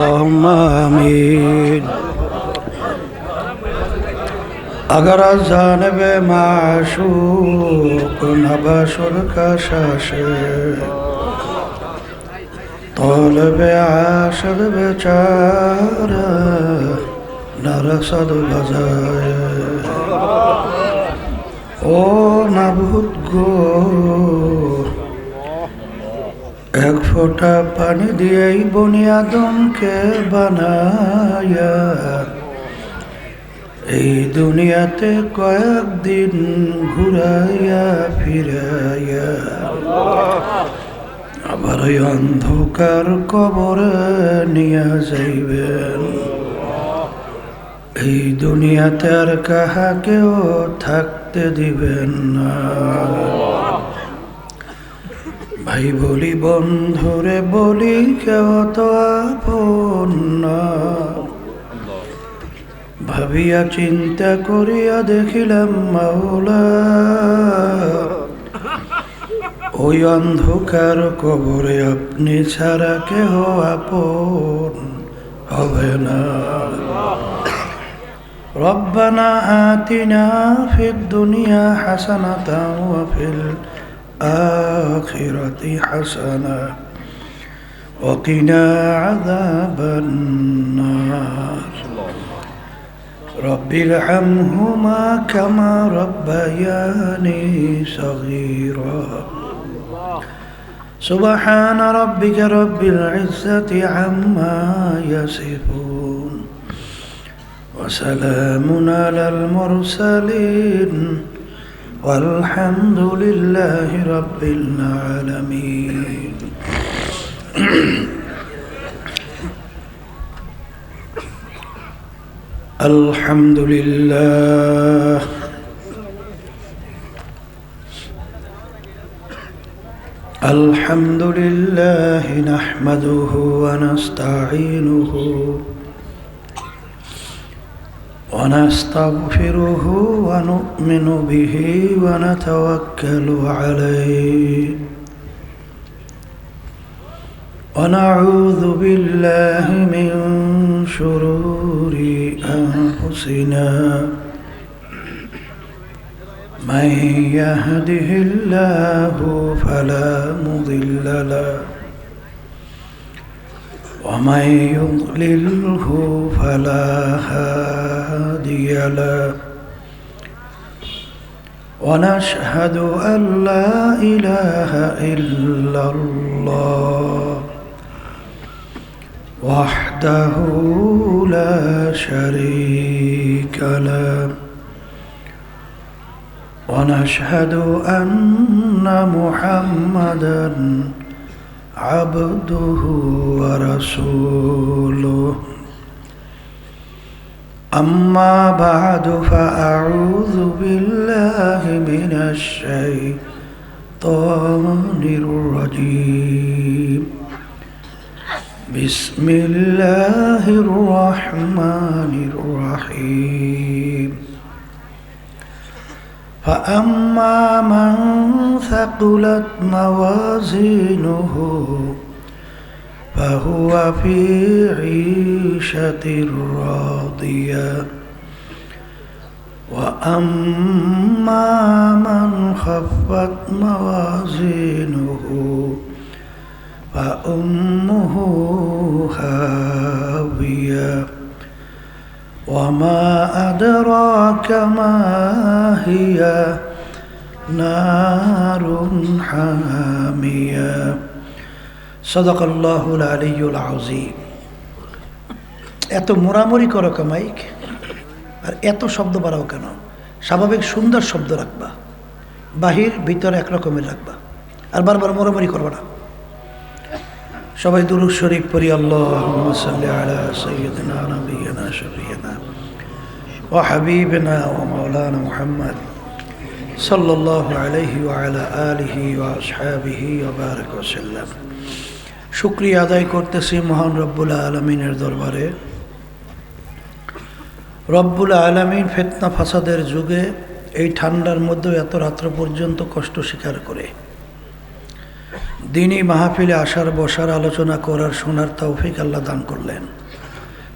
اللهم آمین. اگر از جانب معشوق نباشد کشش طالب عاشق بیچاره نرسد بجای ও মাবুদ গো, এক ফোঁটা পানি দিয়েই বনি আদমকে বানায়া এই দুনিয়াতে কয়েকদিন ঘুরাইয়া ফিরাইয়া আবার ওই অন্ধকার কবরে নিয়ে যাইবেন। এই দুনিয়াতে আর কাহাকেও থাকতে দিবেন না। ভাই বলি বন্ধুরে বলি, কেউ তো আপন না। ভাবিয়া চিন্তা করিয়া দেখিলাম মাওলা, ওই অন্ধকার কবরে আপনি ছাড়া কেহ আপন হবে না। রব্বানা আতিনা ফিদ দুনিয়া হাসানাতাও ওয়া ফিল আখিরাতি হাসানা ওয়া কিনা আযাবান নার। রব্বির হামহুমা কামা রব্বায়ানি সগীরা। সুবহান রাব্বিকা রব্বিল ইজ্জাতি আম্মা ইয়াসিফুন ওয়া সালামুন আলাল মুরসালিন walhamdulillahi rabbil alamin. Alhamdulillah, alhamdulillah nahmaduhu wa nasta'inuhu ونستغفره ونؤمن به ونتوكل عليه ونعوذ بالله من شرور أنفسنا من يهده الله فلا مضل له ومن يضلله فلا هادي له ونشهد أن لا إله إلا الله وحده لا شريك له ونشهد أن محمدًا عبده ورسوله. أما بعد فأعوذ بالله من الشيطان الرجيم. بسم الله الرحمن الرحيم. فأما من ثقلت موازينه فهو في عيشة راضية وأما من خفت موازينه فأمه هاوية وما أدراك ما هي نار حامية صدق الله العلي العظيم. এত মোরামরি করো কামাইক আর এত শব্দ বাড়াও কেন? স্বাভাবিক সুন্দর শব্দ রাখবা, বাহির ভিতরে একরকমের রাখবা, আর বারবার মোরামরি করবা না। সবাই দুরূদ শরীফ পড়ি। আল্লাহুম্মা সাল্লি আলা সাইয়্যিদিনা নাবিয়িনা শাফিয়িনা ওয়া হাবিবিনা ওয়া মাওলানা মুহাম্মদ সাল্লাল্লাহু আলাইহি ওয়া আলা আলিহি ওয়া আসহাবিহি ওয়া বারাক ওয়া সাল্লাম। শুকরিয়া আদায় করতেছি মহান রব্বুল আলামিনের দরবারে। রব্বুল আলামিন ফিতনা ফাসাদের যুগে এই ঠান্ডার মধ্যে এত রাত্র পর্যন্ত কষ্ট স্বীকার করে দিনই মাহফিলে আসার বসার আলোচনা করার শোনার তৌফিক আল্লাহ দান করলেন।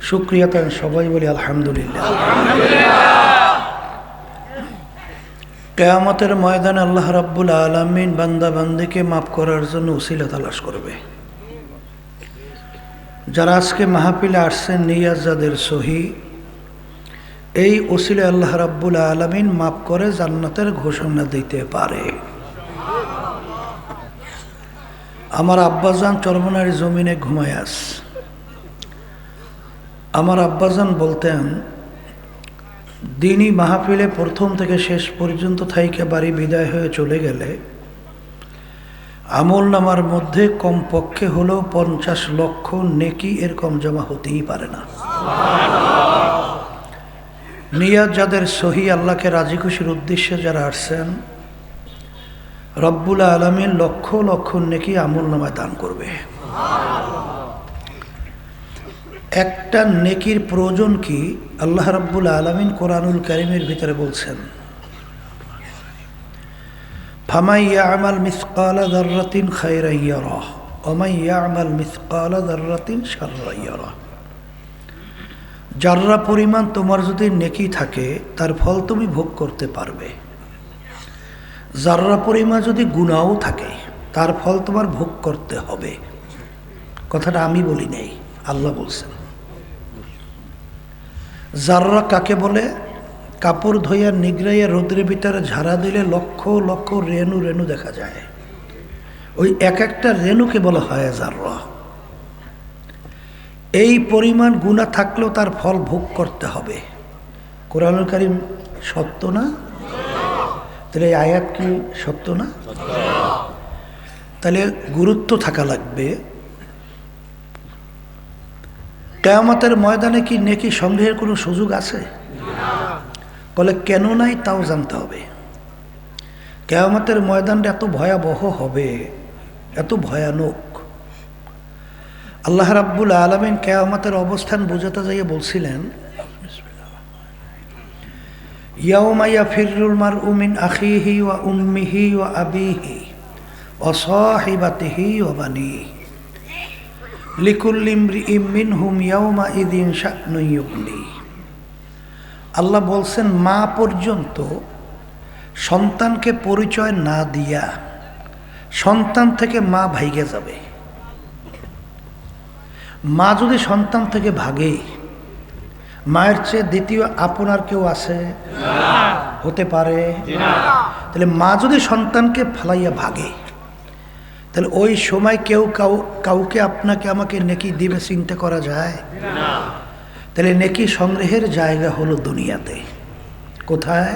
শুকরিয়া তার সবাই বলি আলহামদুলিল্লাহ। কিয়ামতের ময়দানে আল্লাহ রাব্বুল আলামিন বান্দা বান্দিকে মাফ করার জন্য উসিলা তালাশ করবে। যারা আজকে মাহফিলে আসছেন নিয়াত যাদের সহি, এই উসিলা আল্লাহ রাব্বুল আলামিন মাফ করে জান্নাতের ঘোষণা দিতে পারে। আমার আব্বাজান চরমনার জমিনে ঘুমায় আস। আমার আব্বাজান বলতেন, দিনই মাহফিলে প্রথম থেকে শেষ পর্যন্ত থাইকে বাড়ি বিদায় হয়ে চলে গেলে আমল নামার মধ্যে কমপক্ষে হলেও 50 লক্ষ নেকি এর কম জমা হতেই পারে না। নিয়াত যাদের সহি, আল্লাহকে রাজি খুশির উদ্দেশ্যে যারা আসছেন, রব্বুল আলামিন লক্ষ লক্ষ নেকি আমল নামায় দান করবে। একটা নেকির প্রয়োজন কি আল্লাহ রাব্বুল আলামিন কোরআনুল কারীমের ভিতরে বলছেন, ফামান ইয়ামাল মিসকালা যাররাতিন খায়রান ইয়ারাহ ওয়া মান ইয়ামাল মিসকালা যাররাতিন শাররান ইয়ারাহ। যাররা পরিমাণ তোমার যদি নেকি থাকে তার ফল তুমি ভোগ করতে পারবে, যাররা পরিমাণ যদি গুনাহও থাকে তার ফল তোমার ভোগ করতে হবে। কথাটা আমি বলি নাই, আল্লাহ বলছেন। যাররা কাকে বলে? কাপড় ধোয়া নিগড়াইয়া রোদ্রের ভিতরে ঝাড়া দিলে লক্ষ লক্ষ রেণু রেণু দেখা যায়, ওই এক একটা রেণুকে বলা হয় যাররা। এই পরিমাণ গুনাহ থাকলেও তার ফল ভোগ করতে হবে। কোরআনুল কারীম সত্য না? তাহলে এই আয়াত কি সত্য না? তাহলে গুরুত্ব থাকা লাগবে। কিয়ামতের ময়দানে কি নেকি সংগ্রহের কোনো সুযোগ আছে? বলে কেন নাই তাও জানতে হবে। কিয়ামতের ময়দানটা এত ভয়াবহ হবে, এত ভয়ানক। আল্লাহ রাব্বুল আলামিন কিয়ামতের অবস্থান বোঝাতে যাইয়ে বলছিলেন, ইয়াউমা ইয়াফিরুল মারউ মিন আখিহি ওয়া উম্মিহি ওয়া আবিহি ওয়া সাহিবাতিহি ওয়া বানিহি লিকুল্লি ইমরিইম মিনহুম ইয়াউমা ইযিন শা'নুন ইউগনি। আল্লাহ বলছেন, মা পর্যন্ত সন্তানকে পরিচয় না দিয়া সন্তান থেকে মা ভাইগে যাবে। মা যদি সন্তান থেকে ভাগে, মায়ের চেয়ে দ্বিতীয় আপনার কেউ আছে? হতে পারে? তাহলে মা যদি সন্তানকে ফালাইয়া ভাগে, তাহলে ওই সময় কেউ কাউকে আপনাকে আমাকে নেকি দিবে চিন্তা করা যায়? তাহলে নেকি সংগ্রহের জায়গা হলো দুনিয়াতে। কোথায়?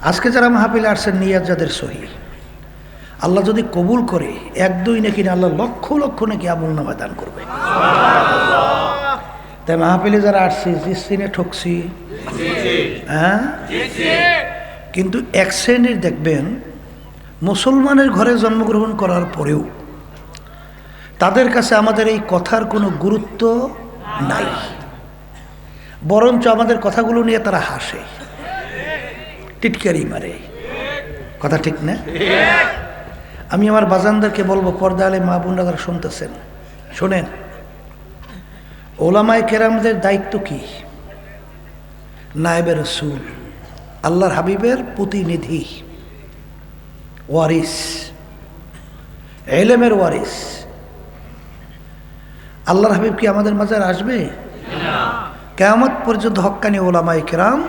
আজকে যারা মাহফিলে আসছেন নিয়াত যাদের সহি, আল্লাহ যদি কবুল করে 1-2 নেকি না, আল্লাহ লক্ষ লক্ষ নেকি আমল নামায় দান করবে। তাই মাহফিলে যারা আসছি জিসিনে ঠকছি, হ্যাঁ, কিন্তু এক শ্রেণীর দেখবেন মুসলমানের ঘরে জন্মগ্রহণ করার পরেও তাদের কাছে আমাদের এই কথার কোনো গুরুত্ব নাই, বরঞ্চ আমাদের কথাগুলো নিয়ে তারা হাসে, টিটকারি মারে। কথা ঠিক না? আমি আমার বাজানদেরকে বলবো, পর্দা আলে মা বোনরা যারা শুনতেছেন, শোনেন, ওলামায়ে কেরামদের দায়িত্ব কি? নায়েবে রাসূল, আল্লাহর হাবিবের প্রতিনিধি, ওয়ারিস, ইলমের ওয়ারিস। আল্লাহর হাবিব কি আমাদের মাঝে আসবে? কিয়ামত পর্যন্ত হক্কানি ওলামায়ে কেরাম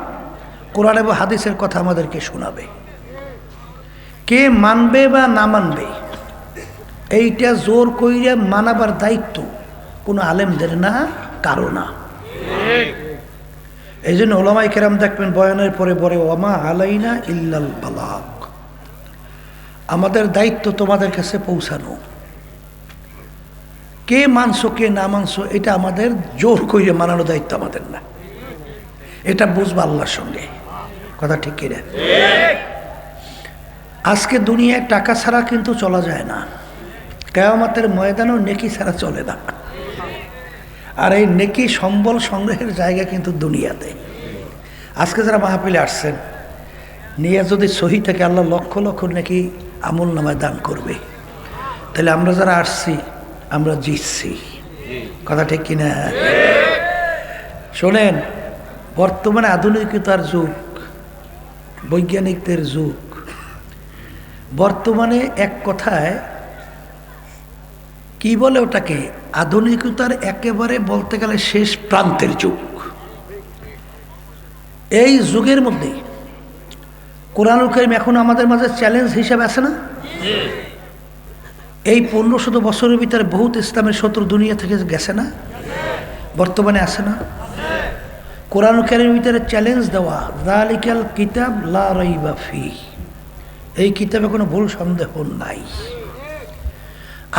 কোরআন এবং হাদিসের কথা আমাদেরকে শোনাবে। কে মানবে বা না মানবে, এইটা জোর কইরা মানাবার দায়িত্ব কোনো আলেমদের না, কারো না। এই জন্য ওলামায়ে কেরাম দেখবেন বয়ানের পরে পরে, ওয়ামা আলাইনা ইল্লাল বালাগ, আমাদের দায়িত্ব তোমাদের কাছে পৌঁছানো। কে মানছো কে না মানছো এটা আমাদের জোর কইরে মানানো দায়িত্ব আমাদের না, এটা বুঝবা আল্লাহর সঙ্গে। কথা ঠিক কিনা? আজকে দুনিয়ায় টাকা ছাড়া কিন্তু চলা যায় না, কিয়ামতের ময়দানেও নেকি ছাড়া চলে না। আর এই নেকি সম্বল সংগ্রহের জায়গা কিন্তু দুনিয়াতে। আজকে যারা মাহফিলে আসছেন, নিয়ে যদি সহি থেকে আল্লাহ লক্ষ লক্ষ নেকি আমল নামায় দান করবে। তাহলে আমরা যারা আসছি আমরা জিতছি, কথা ঠিক কিনা? শোনেন, বর্তমানে আধুনিকতার যুগ, বৈজ্ঞানিকদের যুগ, বর্তমানে এক কথায় কি বলে ওটাকে, আধুনিকতার একেবারে বলতে গেলে শেষ প্রান্তের যুগ। এই যুগের মধ্যে কোরআনুল কারীম এখন আমাদের মাঝে চ্যালেঞ্জ হিসাবে আছে না? এই 1500 বছরের ভিতরে বহুত ইসলামের শত্রু দুনিয়া থেকে গেছে না? বর্তমানে আছে না? কোরআনুল কারীমের ভিতরে চ্যালেঞ্জ দেওয়া, যালিকাল কিতাব লা রাইবা ফিহ, এই কিতাবে কোনো ভুল সন্দেহ নাই।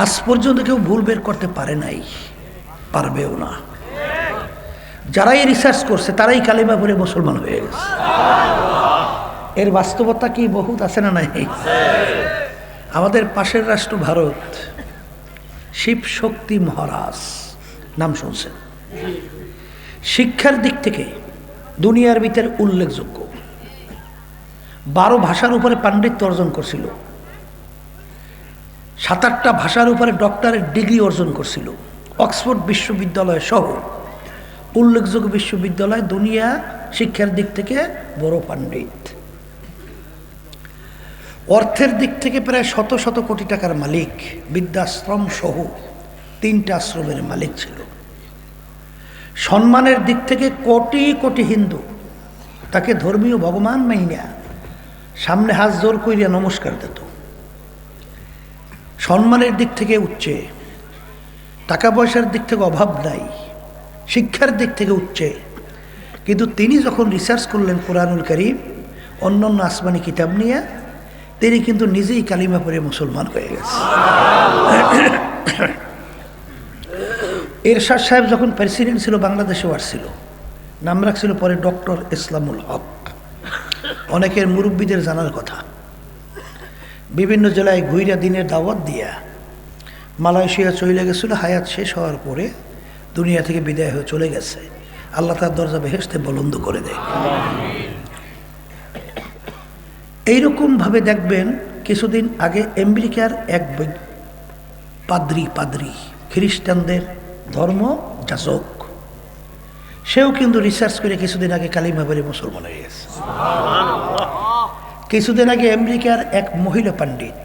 আজ পর্যন্ত কেউ ভুল বের করতে পারে নাই, পারবেও না। যারাই রিসার্চ করছে তারাই কালিমা পড়ে মুসলমান হয়ে গেছে। এর বাস্তবতা কি বহুত আছে না নাই? আমাদের পাশের রাষ্ট্র ভারত, শিব শক্তি মহারাজ নাম শুনছেন? শিক্ষার দিক থেকে দুনিয়ার ভিতরে উল্লেখযোগ্য, 12 ভাষার উপরে পাণ্ডিত্য অর্জন করছিল, 7-8টা ভাষার উপরে ডক্টরেট ডিগ্রি অর্জন করছিল, অক্সফোর্ড বিশ্ববিদ্যালয় সহ উল্লেখযোগ্য বিশ্ববিদ্যালয়, দুনিয়া শিক্ষার দিক থেকে বড় পাণ্ডিত। অর্থের দিক থেকে প্রায় শত শত কোটি টাকার মালিক, বৃদ্ধাশ্রম সহ 3টা আশ্রমের মালিক ছিল। সম্মানের দিক থেকে কোটি কোটি হিন্দু তাকে ধর্মীয় ভগবান মাইনা সামনে হাত জোর করিয়া নমস্কার দিত। সম্মানের দিক থেকে উচ্চে, টাকা পয়সার দিক থেকে অভাব নাই, শিক্ষার দিক থেকে উচ্চে। কিন্তু তিনি যখন রিসার্চ করলেন কোরআনুল কারীম অন্যান্য আসমানি কিতাব নিয়ে, তিনি কিন্তু নিজেই কালিমা পড়ে মুসলমান হয়ে গেছে। এরশাদ সাহেব যখন প্রেসিডেন্ট ছিল বাংলাদেশেও আসছিল, নাম রাখছিল পরে ডক্টর ইসলামুল হক। অনেকের মুরব্বীদের জানার কথা, বিভিন্ন জেলায় ঘুইরা দিনের দাওয়াত দিয়া মালয়েশিয়া চলে গেছিল। হায়াত শেষ হওয়ার পরে দুনিয়া থেকে বিদায় হয়ে চলে গেছে। আল্লাহ তার দরজা বেহেশতে বুলন্দ করে দেয়। এইরকমভাবে দেখবেন, কিছুদিন আগে আমেরিকার এক পাদ্রি খ্রিস্টানদের ধর্ম যাজক, সেও কিন্তু রিসার্চ করে কিছুদিন আগে কালিমা পড়ে মুসলমান হয়ে গেছে। কিছুদিন আগে আমেরিকার এক মহিলা পণ্ডিত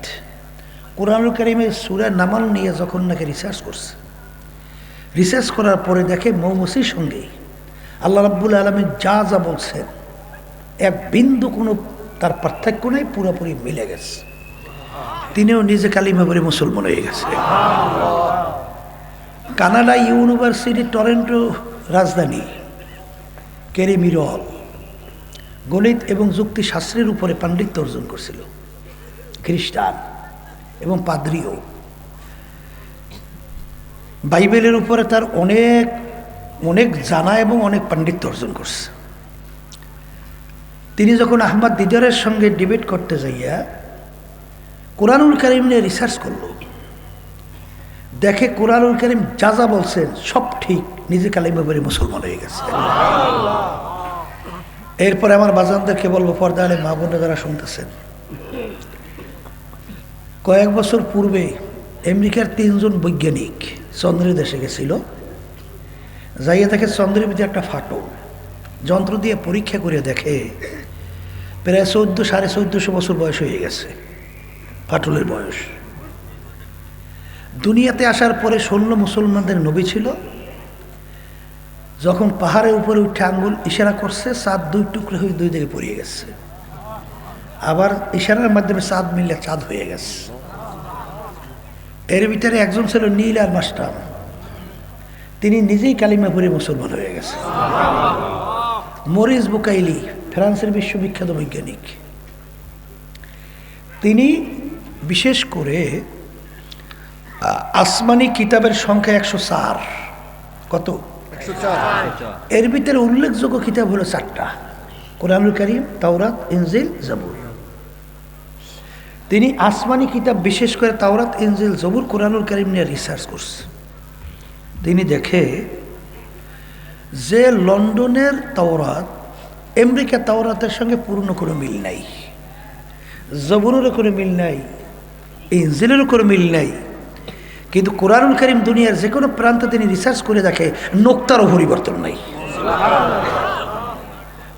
কোরআনুল কারীমের সূরা নামাল নিয়ে যখন নাকি রিসার্চ করছে, রিসার্চ করার পরে দেখে মৌমাছির সঙ্গে আল্লাহ রাব্বুল আলামিন যা যা বলছেন এক বিন্দু কোনো তার পার্থক্য নেই, পুরোপুরি মিলে গেছে। তিনিও নিজে কালিমা পড়ে মুসলমান হয়ে গেছে। কানাডা ইউনিভার্সিটি টরন্টো রাজধানী কেরি মিরল গণিত এবং যুক্তিশাস্ত্রের উপরে পাণ্ডিত্য অর্জন করছিল, খ্রিস্টান এবং পাদ্রিও। বাইবেলের উপরে তার অনেক অনেক জানা এবং অনেক পাণ্ডিত্য অর্জন করছে। তিনি যখন আহমদ দিদারের সঙ্গে ডিবেট করতে যাইয়া কোরআনুল কারীম নিয়ে রিসার্চ করল, দেখে কোরআনুল কারীম যা যা বলছেন সব ঠিক, নিজে কালিমা পড়ে মুসলমান হয়ে গেছে। এরপরে আমার বাজানদেরকে বলবো, পর্দা আলে মা বোনরা যারা শুনতেছেন, কয়েক বছর পূর্বে আমেরিকার 3 জন বৈজ্ঞানিক চন্দ্রের দেশে গেছিল। যাইয়া দেখে চন্দ্রের ভিতরে একটা ফাটল, যন্ত্র দিয়ে পরীক্ষা করে দেখে প্রায় 1400-1450 বছর বয়স হয়ে গেছে ফাটলের বয়স। দুনিয়াতে আসার পরে 16 মুসলমানদের নবী ছিল। যখন পাহাড়ের উপরে উঠে আঙ্গুল ইশারা করছে, চাঁদ 2 টুকরো হয়ে 2 দিকে পড়িয়ে গেছে। আবার ইশারার মাধ্যমে চাঁদ মিললে চাঁদ হয়ে গেছে। এর ভিতরে একজন ছিল নীল আর মাস্টার, তিনি নিজেই কালিমা পড়ে মুসলমান হয়ে গেছে। মরিস বুকাইলি ফ্রান্সের বিশ্ববিখ্যাত বৈজ্ঞানিক, তিনি বিশেষ করে আসমানি কিতাবের সংখ্যা 104। কত? 104। এর ভিতরে উল্লেখযোগ্য কিতাব হলো 4টা, কোরআনুল কারীম, তাওরাত, ইনজিল, জাবুর। তিনি আসমানি কিতাব বিশেষ করে তাওরাত, ইনজিল, জাবুর, কোরআনুল কারীম নিয়ে রিসার্চ করছে। তিনি দেখে যে লন্ডনের তাওরাত আমেরিকা তাওরাতের সঙ্গে পূর্ণ কোনো মিল নাই, জাবুরেরও কোনো মিল নাই, ইনজিলেরও কোনো মিল নাই, কিন্তু কোরআনুল কারীম দুনিয়ার যে কোনো প্রান্তে তিনি রিসার্চ করে দেখে নোক্তারও পরিবর্তন নাই।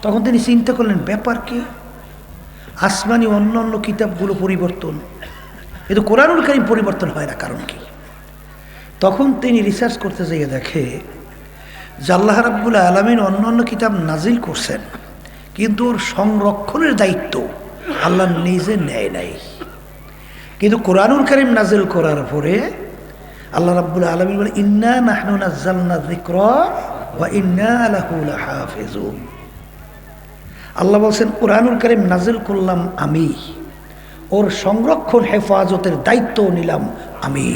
তখন তিনি চিন্তা করলেন ব্যাপার কি, আসমানি অন্য অন্য কিতাবগুলো পরিবর্তন, কিন্তু কোরআনুল কারীম পরিবর্তন হয় না, কারণ কি? তখন তিনি রিসার্চ করতে যেয়ে দেখে যে আল্লাহ রাব্বুল আলামিন অন্য অন্য কিতাব নাজিল করছেন, কিন্তু ওর সংরক্ষণের দায়িত্ব আল্লাহ নিজে নেয় নাই। কিন্তু কোরআনুল কারীম নাজিল করার পরে আল্লাহ রাব্বুল আলামিন বলে ইন্না নাহনু নাযালনা যিকরা ওয়া ইন্না লাহু লাহাফিজুন। আল্লাহ বলছেন কোরআনুল কারীম নাজিল করলাম আমি, ওর সংরক্ষণ হেফাজতের দায়িত্ব নিলাম আমি।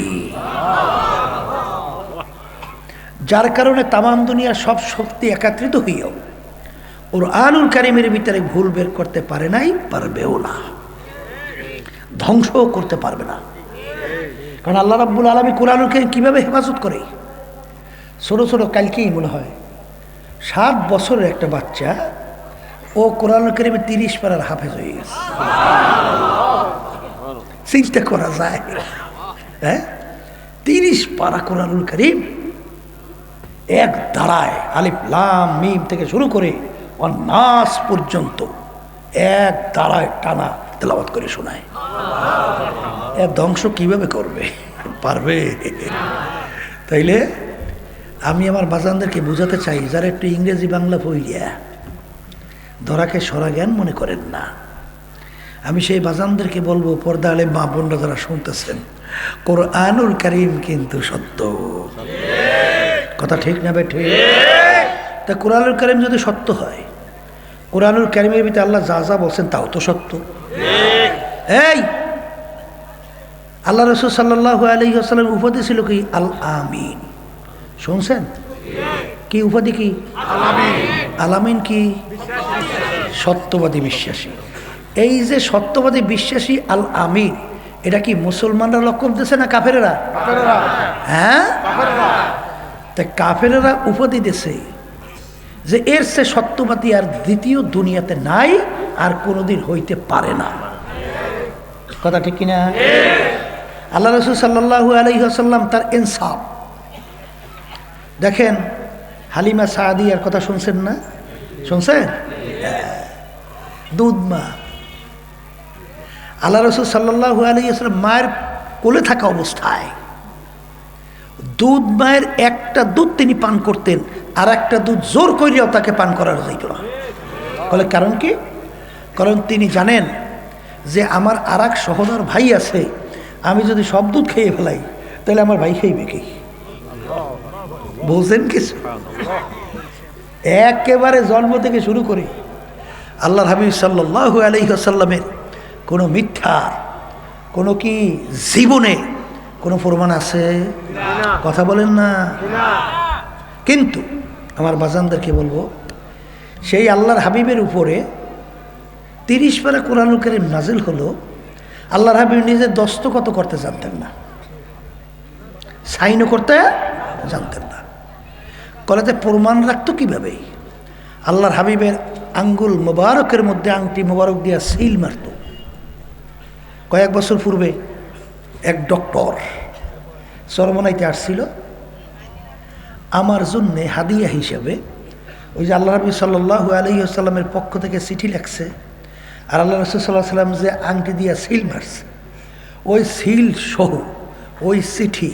যার কারণে তামাম দুনিয়া সব শক্তি একত্রিত হইয়াও কোরআনুল কারীমের ভিতরে ভুল বের করতে পারে নাই, পারবেও না, ধ্বংসও করতে পারবে না। কারণ আল্লাহ রাব্বুল আলামিন কোরআনুল কারীম কিভাবে হেফাজত করে? ছোট ছোট, কালকেই মনে হয় 7 বছরের একটা বাচ্চা, ও কোরআনুল কারীমে 30 পারার হাফেজ হয়ে গেছে। চিন্তা করা যায়? হ্যাঁ, 30 পারা কোরআনুল কারীম এক দাঁড়ায়, আলিফ লাম মিম থেকে শুরু করে নাস পর্যন্ত এক দাঁড়ায় টানা তেলাওয়াত করে শোনায়। এর ধ্বংস কিভাবে করবে? পারবে? তাইলে আমি আমার বাজানদেরকে বোঝাতে চাই, যারা একটু ইংরেজি বাংলা পড়িয়া ধরাকে সরা জ্ঞান মনে করেন না, আমি সেই বাজানদেরকে বলবো, পর্দা আলে মা বোনরা যারা শুনতেছেন, কোরআনুল কারীম কিন্তু সত্য। কথা ঠিক না বে? ঠিক। তা কোরআনুল কারীম যদি সত্য হয়, কোরআনুল কারীমের ভিতরে আল্লাহ যা যা বলছেন তাও তো সত্য। এই আল্লাহ রাসূল সাল্লাল্লাহু আলাইহি ওয়াসাল্লাম উপাধি ছিল কি? আল আমিন। শুনছেন কি উপাধি? কি আল আমিন? কি সত্যবাদী বিশ্বাসী। এই যে সত্যবাদী বিশ্বাসী আল আমিন, এটা কি মুসলমানরা লক্ষ্য দিতেছে না কাফেরেরা? হ্যাঁ, তা কাফেরেরা উপাধি দিয়েছে যে এর সে সত্যবাদী আর দ্বিতীয় দুনিয়াতে নাই, আর কোনোদিন হইতে পারে না। কথা ঠিক কিনা? আল্লাহ রাসূল সাল্লাল্লাহু আলাইহি ওয়াসাল্লাম তার ইনসাফ দেখেন। হালিমা সাদিয়ার কথা শুনছেন না? শুনছেন? দুধ মা, আল্লাহ রাসূল সাল্লাল্লাহু আলাইহি ওয়াসাল্লাম মায়ের কোলে থাকা অবস্থায় দুধ মায়ের একটা দুধ তিনি পান করতেন, আর একটা দুধ জোর করিয়াও তাকে পান করার যাইত না। বলে কারণ কি? কারণ তিনি জানেন যে আমার আর এক সহোদর ভাই আছে, আমি যদি সব দুধ খেয়ে ফেলাই তাহলে আমার ভাই খাইবে কি? বুঝছেন কিছু? একেবারে জন্ম থেকে শুরু করে আল্লাহর হাবিব সাল্লাল্লাহু আলাইহি ওয়াসাল্লামের কোনো মিথ্যা, কোনো কি জীবনে কোনো প্রমাণ আছে? কথা বলেন না। কিন্তু আমার বাজানদেরকে বলবো, সেই আল্লাহর হাবিবের উপরে 30 পারা কোরআনুল কারীম নাজিল হলো, আল্লাহর হাবিব নিজে দস্তখত করতে জানতেন না, সাইনও করতে জানতেন না। কলেজে প্রমাণ রাখতো কিভাবে? আল্লাহর হাবিবের আঙ্গুল মোবারকের মধ্যে আংটি মোবারক দিয়া সিল মারত। কয়েক বছর পূর্বে এক ডক্টর চরমনাইতে আসছিল, আমার জন্যে হাদিয়া হিসাবে ওই যে আল্লাহ নবী সাল্লাল্লাহু আলাইহি ওয়াসাল্লামের পক্ষ থেকে চিঠি লেখছে, আর আল্লাহ রাসূল সাল্লাল্লাহু আলাইহি ওয়াসাল্লাম যে আংটি দিয়া সিল মারছে, ওই সিল সহ ওই চিঠি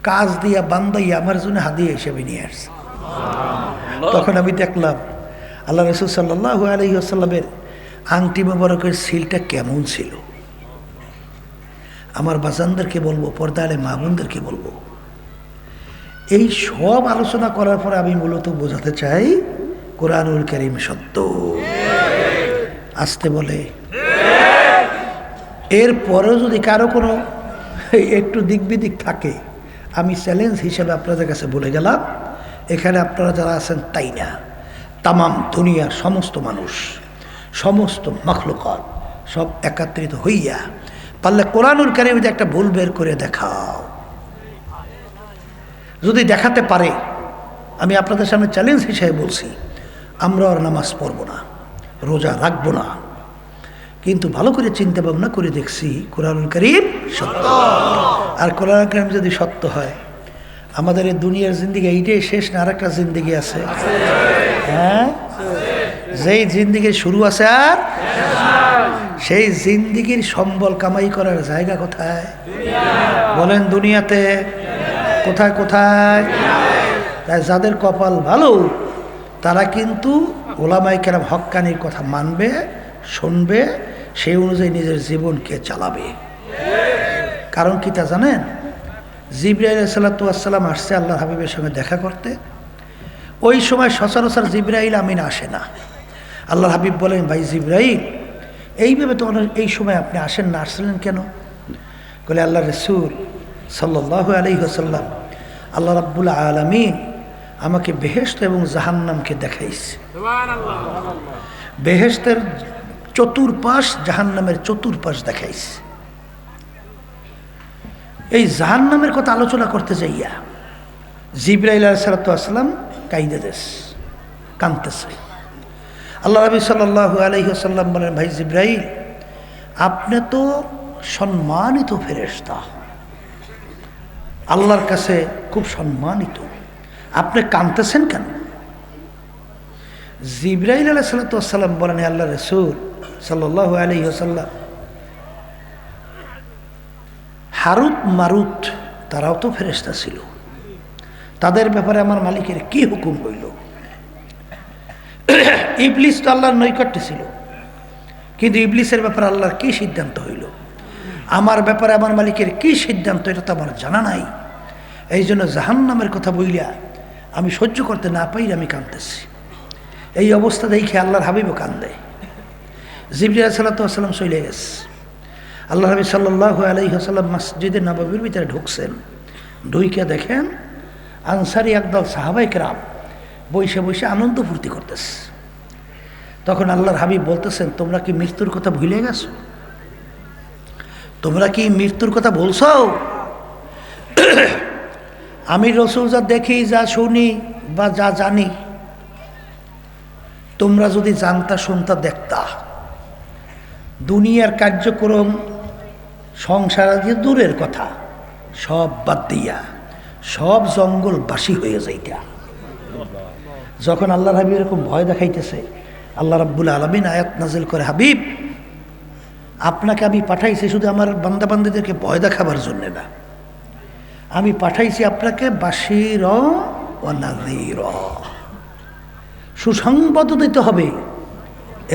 কাজ দিয়া বান্দাইয়া আমার জন্য হাদিয়া হিসাবে নিয়ে আসছে। তখন আমি দেখলাম আল্লাহ রাসূল সাল্লাল্লাহু আলাইহি ওয়াসাল্লামের আংটি মোবারকের সিলটা কেমন ছিল। আমার বাজানদেরকে বলবো, পর্দা আলে মা বোনদেরকে বলবো, এই সব আলোচনা করার পরে আমি মূলত বোঝাতে চাই কোরআনুল কারীম সত্য। আসতে বলে এরপরেও যদি কারো কোনো একটু দিক বিদিক থাকে, আমি চ্যালেঞ্জ হিসেবে আপনাদের কাছে বলে গেলাম, এখানে আপনারা যারা আছেন তাই না, তামাম দুনিয়ার সমস্ত মানুষ, সমস্ত মাখলুকাত সব একত্রিত হইয়া পারলে কোরআনুল কারীমে একটা ভুল বের করে দেখাও। যদি দেখাতে পারে, আমি আপনাদের সামনে চ্যালেঞ্জ হিসেবে বলছি, আমরা আর নামাজ পড়ব না, রোজা রাখবো না, কিন্তু ভালো করে চিন্তা ভাবনা করে দেখছি কোরআনুল কারীম সত্য। আর কোরআনুল কারীম যদি সত্য হয়, আমাদের এই দুনিয়ার জিন্দিগি এইটাই শেষ না, আরেকটা জিন্দিগি আছে? হ্যাঁ, যেই জিন্দিগির শুরু আছে আর সেই জিন্দিগির সম্বল কামাই করার জায়গা কোথায় বলেন? দুনিয়াতে। কোথায় কোথায়? তাই যাদের কপাল ভালো তারা কিন্তু ওলামায়ে কেরাম হক্কানির কথা মানবে, শুনবে, সেই অনুযায়ী নিজের জীবনকে চালাবে। কারণ কি তা জানেন? জিবরাইল আলাইহিস সালাতু ওয়াস সালাম আসছে আল্লাহর হাবিবের সঙ্গে দেখা করতে। ওই সময় সচরাচর জিবরাইল আমিন আসে না। আল্লাহর হাবিব বলেন, ভাই জিবরাইল, এইভাবে তো এই সময় আপনি আসেন না, আসলেন কেন? বলে, আল্লাহ রাসূল সাল্লাল্লাহু আলাইহি ওয়াসাল্লাম, আল্লাহ রাব্বুল আলামিন আমাকে বেহেশত এবং জাহান্নামকে দেখাইছে। বেহেশতের চতুর্পাশ, জাহান্নামের চতুর্পাশ দেখাইছে। এই জাহান্নামের কথা আলোচনা করতে যাইয়া জিবরাইল আলাইহিস সালাতু ওয়াস সালাম কাঁদতেছে। আল্লাহ নবী সাল্লাল্লাহু আলাইহি ওয়াসাল্লাম বলেন, ভাই জিবরাইল, আপনি তো সম্মানিত ফেরেশতা, আল্লাহর কাছে খুব সম্মানিত, আপনি কাঁদতেছেন কেন? জিবরাইল আলাইহিস সালাতু ওয়াস সালাম বলেন, আল্লাহ রাসূল সাল্লাল্লাহু আলাইহি ওয়াসাল্লাম, হারুত মারুত তারাও তো ফেরেশতা ছিল, তাদের ব্যাপারে আমার মালিকের কি হুকুম হইল? ইবলিস তো আল্লাহর নৈকট্যে ছিল, কিন্তু ইবলিসের ব্যাপারে আল্লাহর কি সিদ্ধান্ত হইল? আমার ব্যাপারে আমার মালিকের কি সিদ্ধান্ত, এটা তো আমার জানা নাই। এই জন্য জাহান্নামের কথা বইলা আমি সহ্য করতে না পাই, আমি কাঁদতেছি। এই অবস্থা দেখে আল্লাহর হাবিবও কান্দে। জিবরাইল আলাইহিস সালাতু ওয়াস সালাম চলে গেছে। আল্লাহ নবী সাল্লাল্লাহু আলাইহি ওয়াসাল্লাম মসজিদে নববীর ভিতরে ঢুকছেন। ঢুইকে দেখেন আনসারী একদল সাহাবায়ে কেরাম বসে বসে আনন্দ ফুর্তি করতেছে। তখন আল্লাহর হাবিব বলতেছেন, তোমরা কি মৃত্যুর কথা ভুলে গেছো? তোমরা কি মৃত্যুর কথা বলছো? আমি রসুল যা দেখি, যা শুনি বা যা জানি, তোমরা যদি জানতা, শুনতা, দেখতা, দুনিয়ার কার্যক্রম সংসার দিয়ে দূরের কথা সব বাদ দিয়া সব জঙ্গলবাসী হয়ে যাইতা। যখন আল্লাহর হাবিব এরকম ভয় দেখাইতেছে, আল্লাহ রাব্বুল আলামিন আয়াত নাজিল করে, হাবিব, আপনাকে আমি পাঠাইছি শুধু আমার বান্দাবান্দীদেরকে ভয় দেখাবার জন্য না, আমি পাঠাইছি আপনাকে বাশীর ওয়া নাযীর, সুসংবাদ দিতে হবে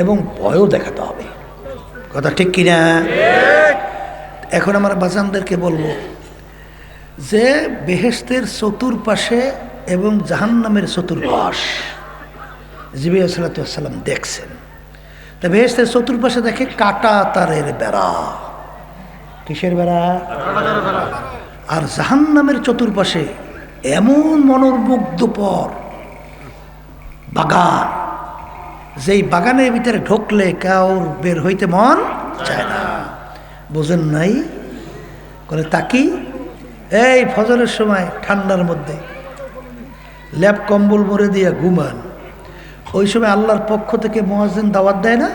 এবং ভয়ও দেখাতে হবে। কথা ঠিক কিনা? এখন আমার বাজানদেরকে বলবো যে বেহেশতের চতুর্পাশে এবং জাহান্নামের চতুর্পাশ জিবরাইল আলাইহিস সালাতু ওয়াস সালাম দেখছেন। তা বেহেশতের চতুর্পাশে দেখে কাটা তারের বেড়া। কিসের বেড়া? আর জাহান্নামের চতুর্পাশে এমন মনোমুগ্ধকর বাগান, যেই বাগানের ভিতরে ঢুকলে কাউর বের হইতে মন চায় না। বোঝেন নাই? করে তাকি এই ফজরের সময় ঠান্ডার মধ্যে ল্যাপ কম্বল ভরে দিয়ে ঘুমান, ওই সময় আল্লাহর পক্ষ থেকে মুয়াজ্জিন দাওয়াত দেয় না,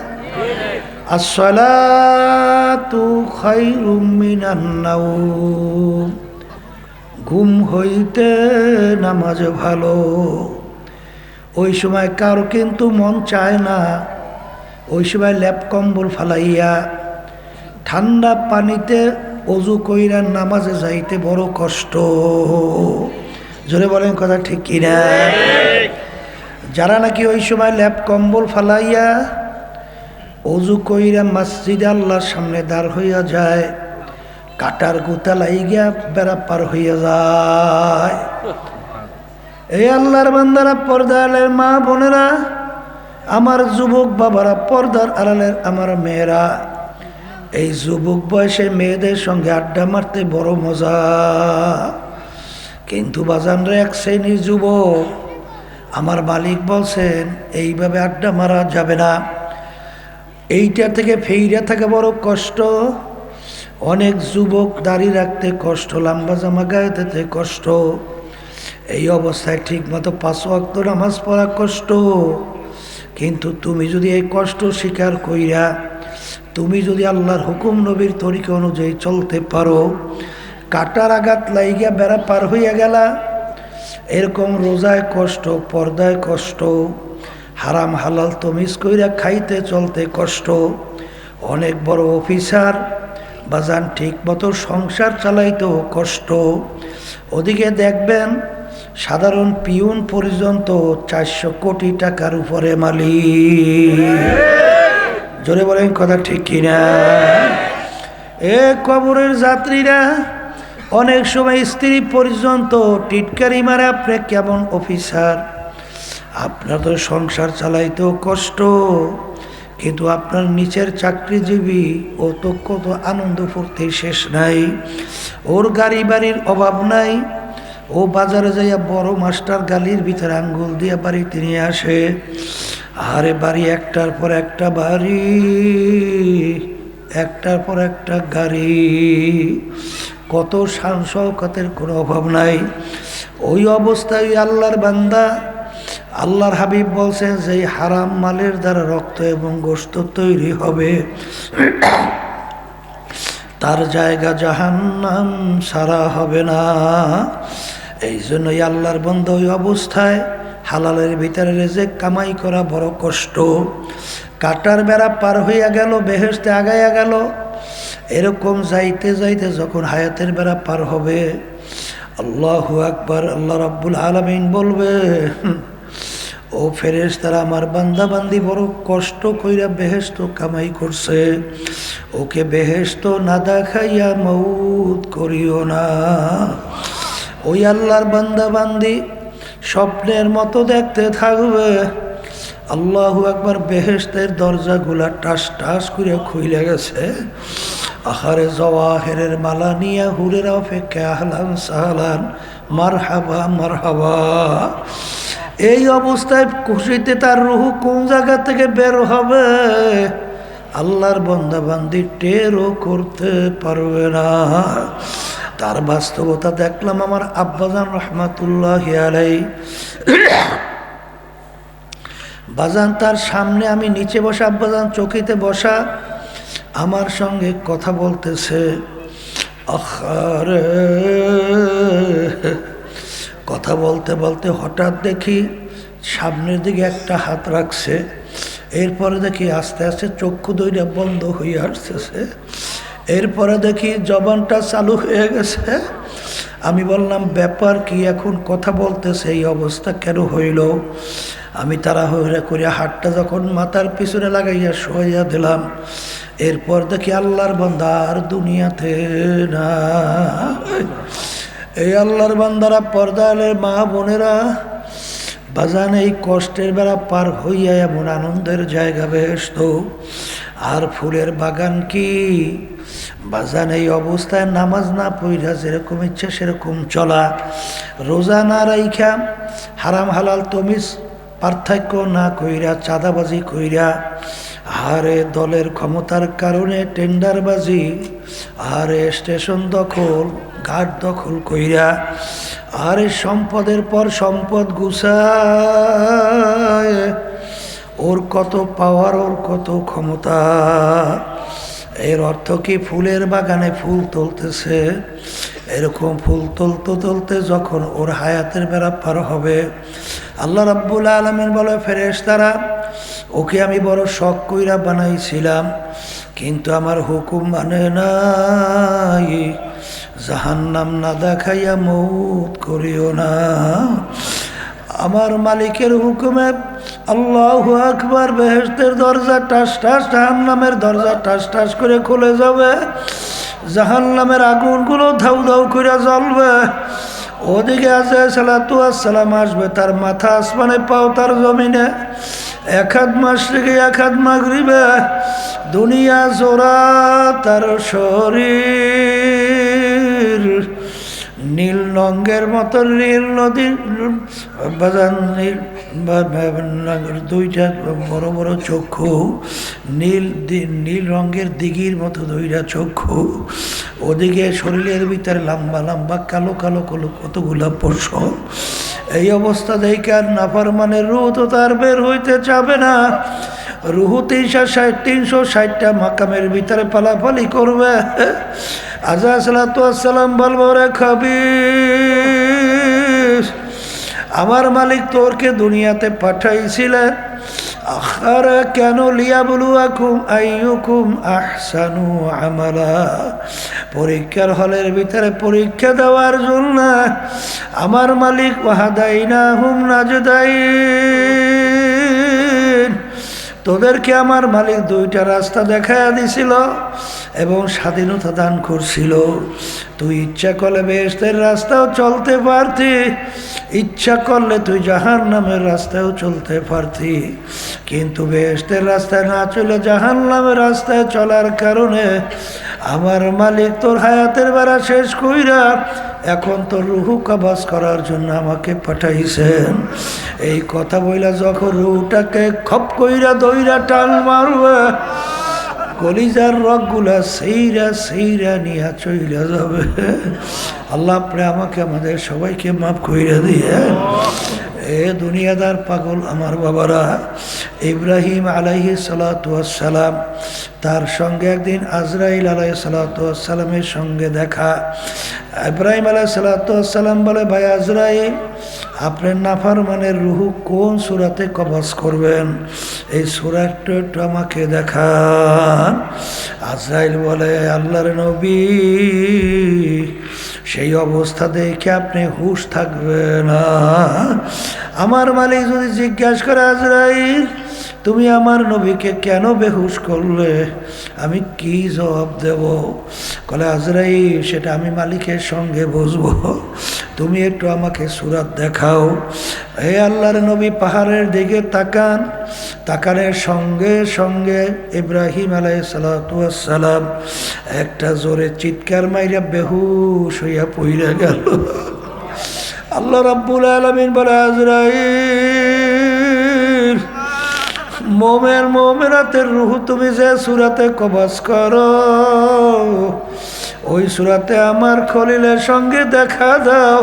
আসসালাতু খায়রুম মিনান নাওম, ঘুম হইতে নামাজ ভালো। ওই সময় কারো কিন্তু মন চায় না, ওই সময় ল্যাপ কম্বল ফালাইয়া ঠান্ডা পানিতে অজু কইরা নামাজে যাইতে বড় কষ্ট। জোরে বলেন কথা ঠিক কিনা? যারা নাকি ওই সময় ল্যাপ কম্বল ফালাইয়া অজু কইরা মসজিদে আল্লাহর সামনে দাঁড় হইয়া যায়, কাটার গুতা লাইগা বেড়া পার হইয়া যায়। এই আল্লাহর বান্দারা, পর্দার মা বোনেরা, আমার যুবক বাবারা, পর্দার আড়ালের আমার মেয়েরা, এই যুবক বয়সে মেয়েদের সঙ্গে আড্ডা মারতে বড় মজা। কিন্তু বাজানরা এক শ্রেণীর যুবক, আমার মালিক বলছেন এইভাবে আড্ডা মারা যাবে না, এইটা থেকে ফেইরা থাকে বড় কষ্ট। অনেক যুবক দাড়ি রাখতে কষ্ট, লম্বা জামা গায়ে দিতে কষ্ট, এই অবস্থায় ঠিক মতো 5 ওয়াক্ত নামাজ পড়া কষ্ট। কিন্তু তুমি যদি এই কষ্ট স্বীকার কইরা তুমি যদি আল্লাহর হুকুম নবীর তরিকা অনুযায়ী চলতে পারো, কাটার আঘাত লাইগা বেড়া পার হইয়া গেলা, এরকম রোজায় কষ্ট, পর্দায় কষ্ট, হারাম হালাল তমিজ কইরা খাইতে চলতে কষ্ট, অনেক বড় অফিসার বাজান ঠিক মতো সংসার চালাইতেও কষ্ট, ওদিকে দেখবেন সাধারণ পিউন পর্যন্ত 400 কোটি টাকার উপরে মালিক। জোরে বলেন কথা ঠিক কিনা? এ কবরের যাত্রীরা, অনেক সময় স্ত্রী পর্যন্ত টিটকারি মারে আপনি কেমন অফিসার, আপনার তো সংসার চালাইতেও কষ্ট, কিন্তু আপনার নিচের চাকরিজীবী ও তো কত আনন্দ ফুর্তি শেষ নাই, ওর গাড়ি বাড়ির অভাব নাই, ও বাজারে যাইয়া বড় মাস্টার গালির ভিতরে আঙ্গুল দিয়া বাড়িতে নিয়ে আসে, আরে বাড়ি একটার পর একটা বাড়ি, একটার পর একটা গাড়ি, কত শান শওকতের কোনো অভাব নাই। ওই অবস্থায় আল্লাহর বান্দা, আল্লাহর হাবিব বলছেন যে হারাম মালের দ্বারা রক্ত এবং গোশত তৈরি হবে, তার জায়গা জাহান্নাম ছাড়া হবে না। এই জন্যই আল্লাহর বান্দা ওই অবস্থায় হালালের ভিতরে রেজেক কামাই করা বড় কষ্ট। কাটার বেড়া পার হইয়া গেল, বেহেশতে আগাইয়া গেল, এরকম যাইতে যাইতে যখন হায়াতের বেড়া পার হবে, আল্লাহু আকবার, আল্লাহ রাব্বুল আলামিন বলবে, ও ফেরেশতারা, আমার বান্দা বান্দি বড় কষ্ট কইরা বেহেশত কামাই করছে, ওকে বেহেশত না দেখাইয়া মউত করিও না। ওই আল্লাহর বান্দা বান্দি স্বপ্নের মতো দেখতে থাকবে, আল্লাহু আকবার, বেহেশতের দরজাগুলা টাস টাস করে খুইলে গেছে, আহারে জওয়াহেরের মালা নিয়ে হুরেরা অপেক্ষা, আহলান সাহলান, মারহাবা মারহাবা। এই অবস্থায় খুশিতে তার রুহু কোন জায়গা থেকে বের হবে আল্লাহর বান্দা বান্দি টেরও করতে পারবে না। তার বাস্তবতা দেখলাম আমার আব্বাজান রহমাতুল্লাহি আলাইহি, বাজান তার সামনে আমি নিচে বসা, আব্বাজান চৌকিতে বসা, আমার সঙ্গে কথা বলতেছে, আরে কথা বলতে বলতে হঠাৎ দেখি সামনের দিকে একটা হাত রাখছে, এরপরে দেখি আস্তে আস্তে চক্ষু দুইটা বন্ধ হয়ে আসতেছে, এরপরে দেখি জবানটা চালু হয়ে গেছে। আমি বললাম, ব্যাপার কি, এখন কথা বলতেছে এই অবস্থা কেন হইল? আমি তাড়াহুড়া করে হাতটা যখন মাথার পিছনে লাগাইয়া শোয়াইয়া দিলাম, এরপর দেখি আল্লাহর বান্দা আর দুনিয়াতে না। এই আল্লাহর বান্দারা, পর্দালের মা বোনেরা, বাজান এই কষ্টের বেড়া পার হইয়া এমন আনন্দের জায়গা বেহেশত আর ফুলের বাগান কি বাজান। এই অবস্থায় নামাজ না পড়া, যেরকম ইচ্ছা সেরকম চলা, রোজা না রাইখা, হারাম হালাল তমিজ পার্থক্য না কইরা, চাঁদাবাজি কইরা, আরে দলের ক্ষমতার কারণে টেন্ডারবাজি, আরে স্টেশন দখল, ঘাট দখল কইরা, আরে সম্পদের পর সম্পদ গুছায়, ওর কত পাওয়ার, ওর কত ক্ষমতা। এর অর্থ কি ফুলের বাগানে ফুল তুলতেছে, এরকম ফুল তুলতে তুলতে যখন ওর হায়াতের বেড়া পার হবে, আল্লাহ রাব্বুল আলামিন বলে, ফেরেশতারা, ওকে আমি বড় শখ কইরা বানাইছিলাম, কিন্তু আমার হুকুম মানে নাই, জাহান্নাম না দেখাইয়া মউত করিও না। আমার মালিকের হুকুমে আল্লাহু আকবার, বেহেশতের দরজা টাস টাস, জাহান্নামের দরজা টাস টাস করে খুলে যাবে, জাহান্নামের আগুনগুলো ধাউ ধাউ করে জ্বলবে। ওদিকে আলাইহিসসালাতু ওয়াসসালাম আসবে, তার মাথা আসমানে, পাও তার জমিনে, এক হাত মাশরিকে এক হাত মাগরিবে, দুনিয়া জোড়া তার শরীর, নীল রঙের মতো, নীল নদীর বাজান, দুইটা বড় বড় চক্ষু, নীল রঙের দিঘির মতো দুইটা চক্ষু, ওদিকে শরীরের ভিতরে লম্বা লম্বা কালো কালো কালো কতগুলা পশম, এই অবস্থা দেখে আর নাফরমানের রূহ তো তার বের হইতে চাবে না। রুহু 360টা মাকামের ভিতরে পালাপালি করবে। আযরাইল সালাতু ওয়াসসালাম বলবো, রে খাবিস, আমার মালিক তোরকে দুনিয়াতে পাঠাইছিলেন আখারা কেন, লিয়াবলুয়াকুম আইয়ুকুম আহসানু আমালা, পরীক্ষার হলের ভিতরে পরীক্ষা দেওয়ার জন্য আমার মালিক ওয়াহাদাইনাহুম নাজদাইন, তোদেরকে আমার মালিক দুইটা রাস্তা দেখাইয়া দিছিল এবং স্বাধীনতা দান করছিল। তুই ইচ্ছা করলে বেহেশতের রাস্তাও চলতে পারতি, ইচ্ছা করলে তুই জাহান্নামের রাস্তায়ও চলতে পারতি, কিন্তু বেহেশতের রাস্তায় না চলে জাহান্নামের রাস্তায় চলার কারণে আমার মালিক তোর হায়াতের বেড়া শেষ কইরা এখন তোর রুহু কবজ করার জন্য আমাকে পাঠাইছেন। এই কথা বইলা যখন রুহটাকে খপ কইরা দইরা টান মারবে, কলিজার রগগুলা সেইরা সেইরা নিয়ে চইলা যাবে। আল্লাহ আপনি আমাকে আমাদের সবাইকে মাফ কইরা দিয়ে। এ দুনিয়াদার পাগল আমার বাবারা, ইব্রাহিম আলাইহিস সালাতু ওয়াস সালাম, তার সঙ্গে একদিন আজরাইল আলাইহিস সালাতু ওয়াস সালামের সঙ্গে দেখা। ইব্রাহিম আলাইহিস সালাতু ওয়াস সালাম বলে, ভাই আজরাইল, আপনার নাফরমানের রুহু কোন সূরাতে কবজ করবেন, এই সূরাটা একটু আমাকে দেখান। আজরাইল বলে, আল্লাহর নবী, সেই অবস্থা দেখে আপনি হুঁশ থাকবে না। আমার মালিক যদি জিজ্ঞাসা করে, আজরাইল তুমি আমার নবীকে কেন বেহুশ করলে, আমি কি জবাব দেব? বলে, আজরাইল সেটা আমি মালিকের সঙ্গে বসবো, তুমি একটু আমাকে সূরা দেখাও। হে আল্লাহর নবী পাহাড়ের দিকে তাকান, তাকানের সঙ্গে সঙ্গে ইব্রাহিম আলাইহিস সালাতু ওয়াস সালাম একটা জোরে চিৎকার মাইরা বেহুশ হইয়া পইরা গেল। আল্লাহ রাব্বুল আলামিন বলে, আজরাইল, মোমেনাতের রুহু তুমি যে সূরাতে কবজ করো, ওই সূরাতে আমার খলিলের সঙ্গে দেখা দাও,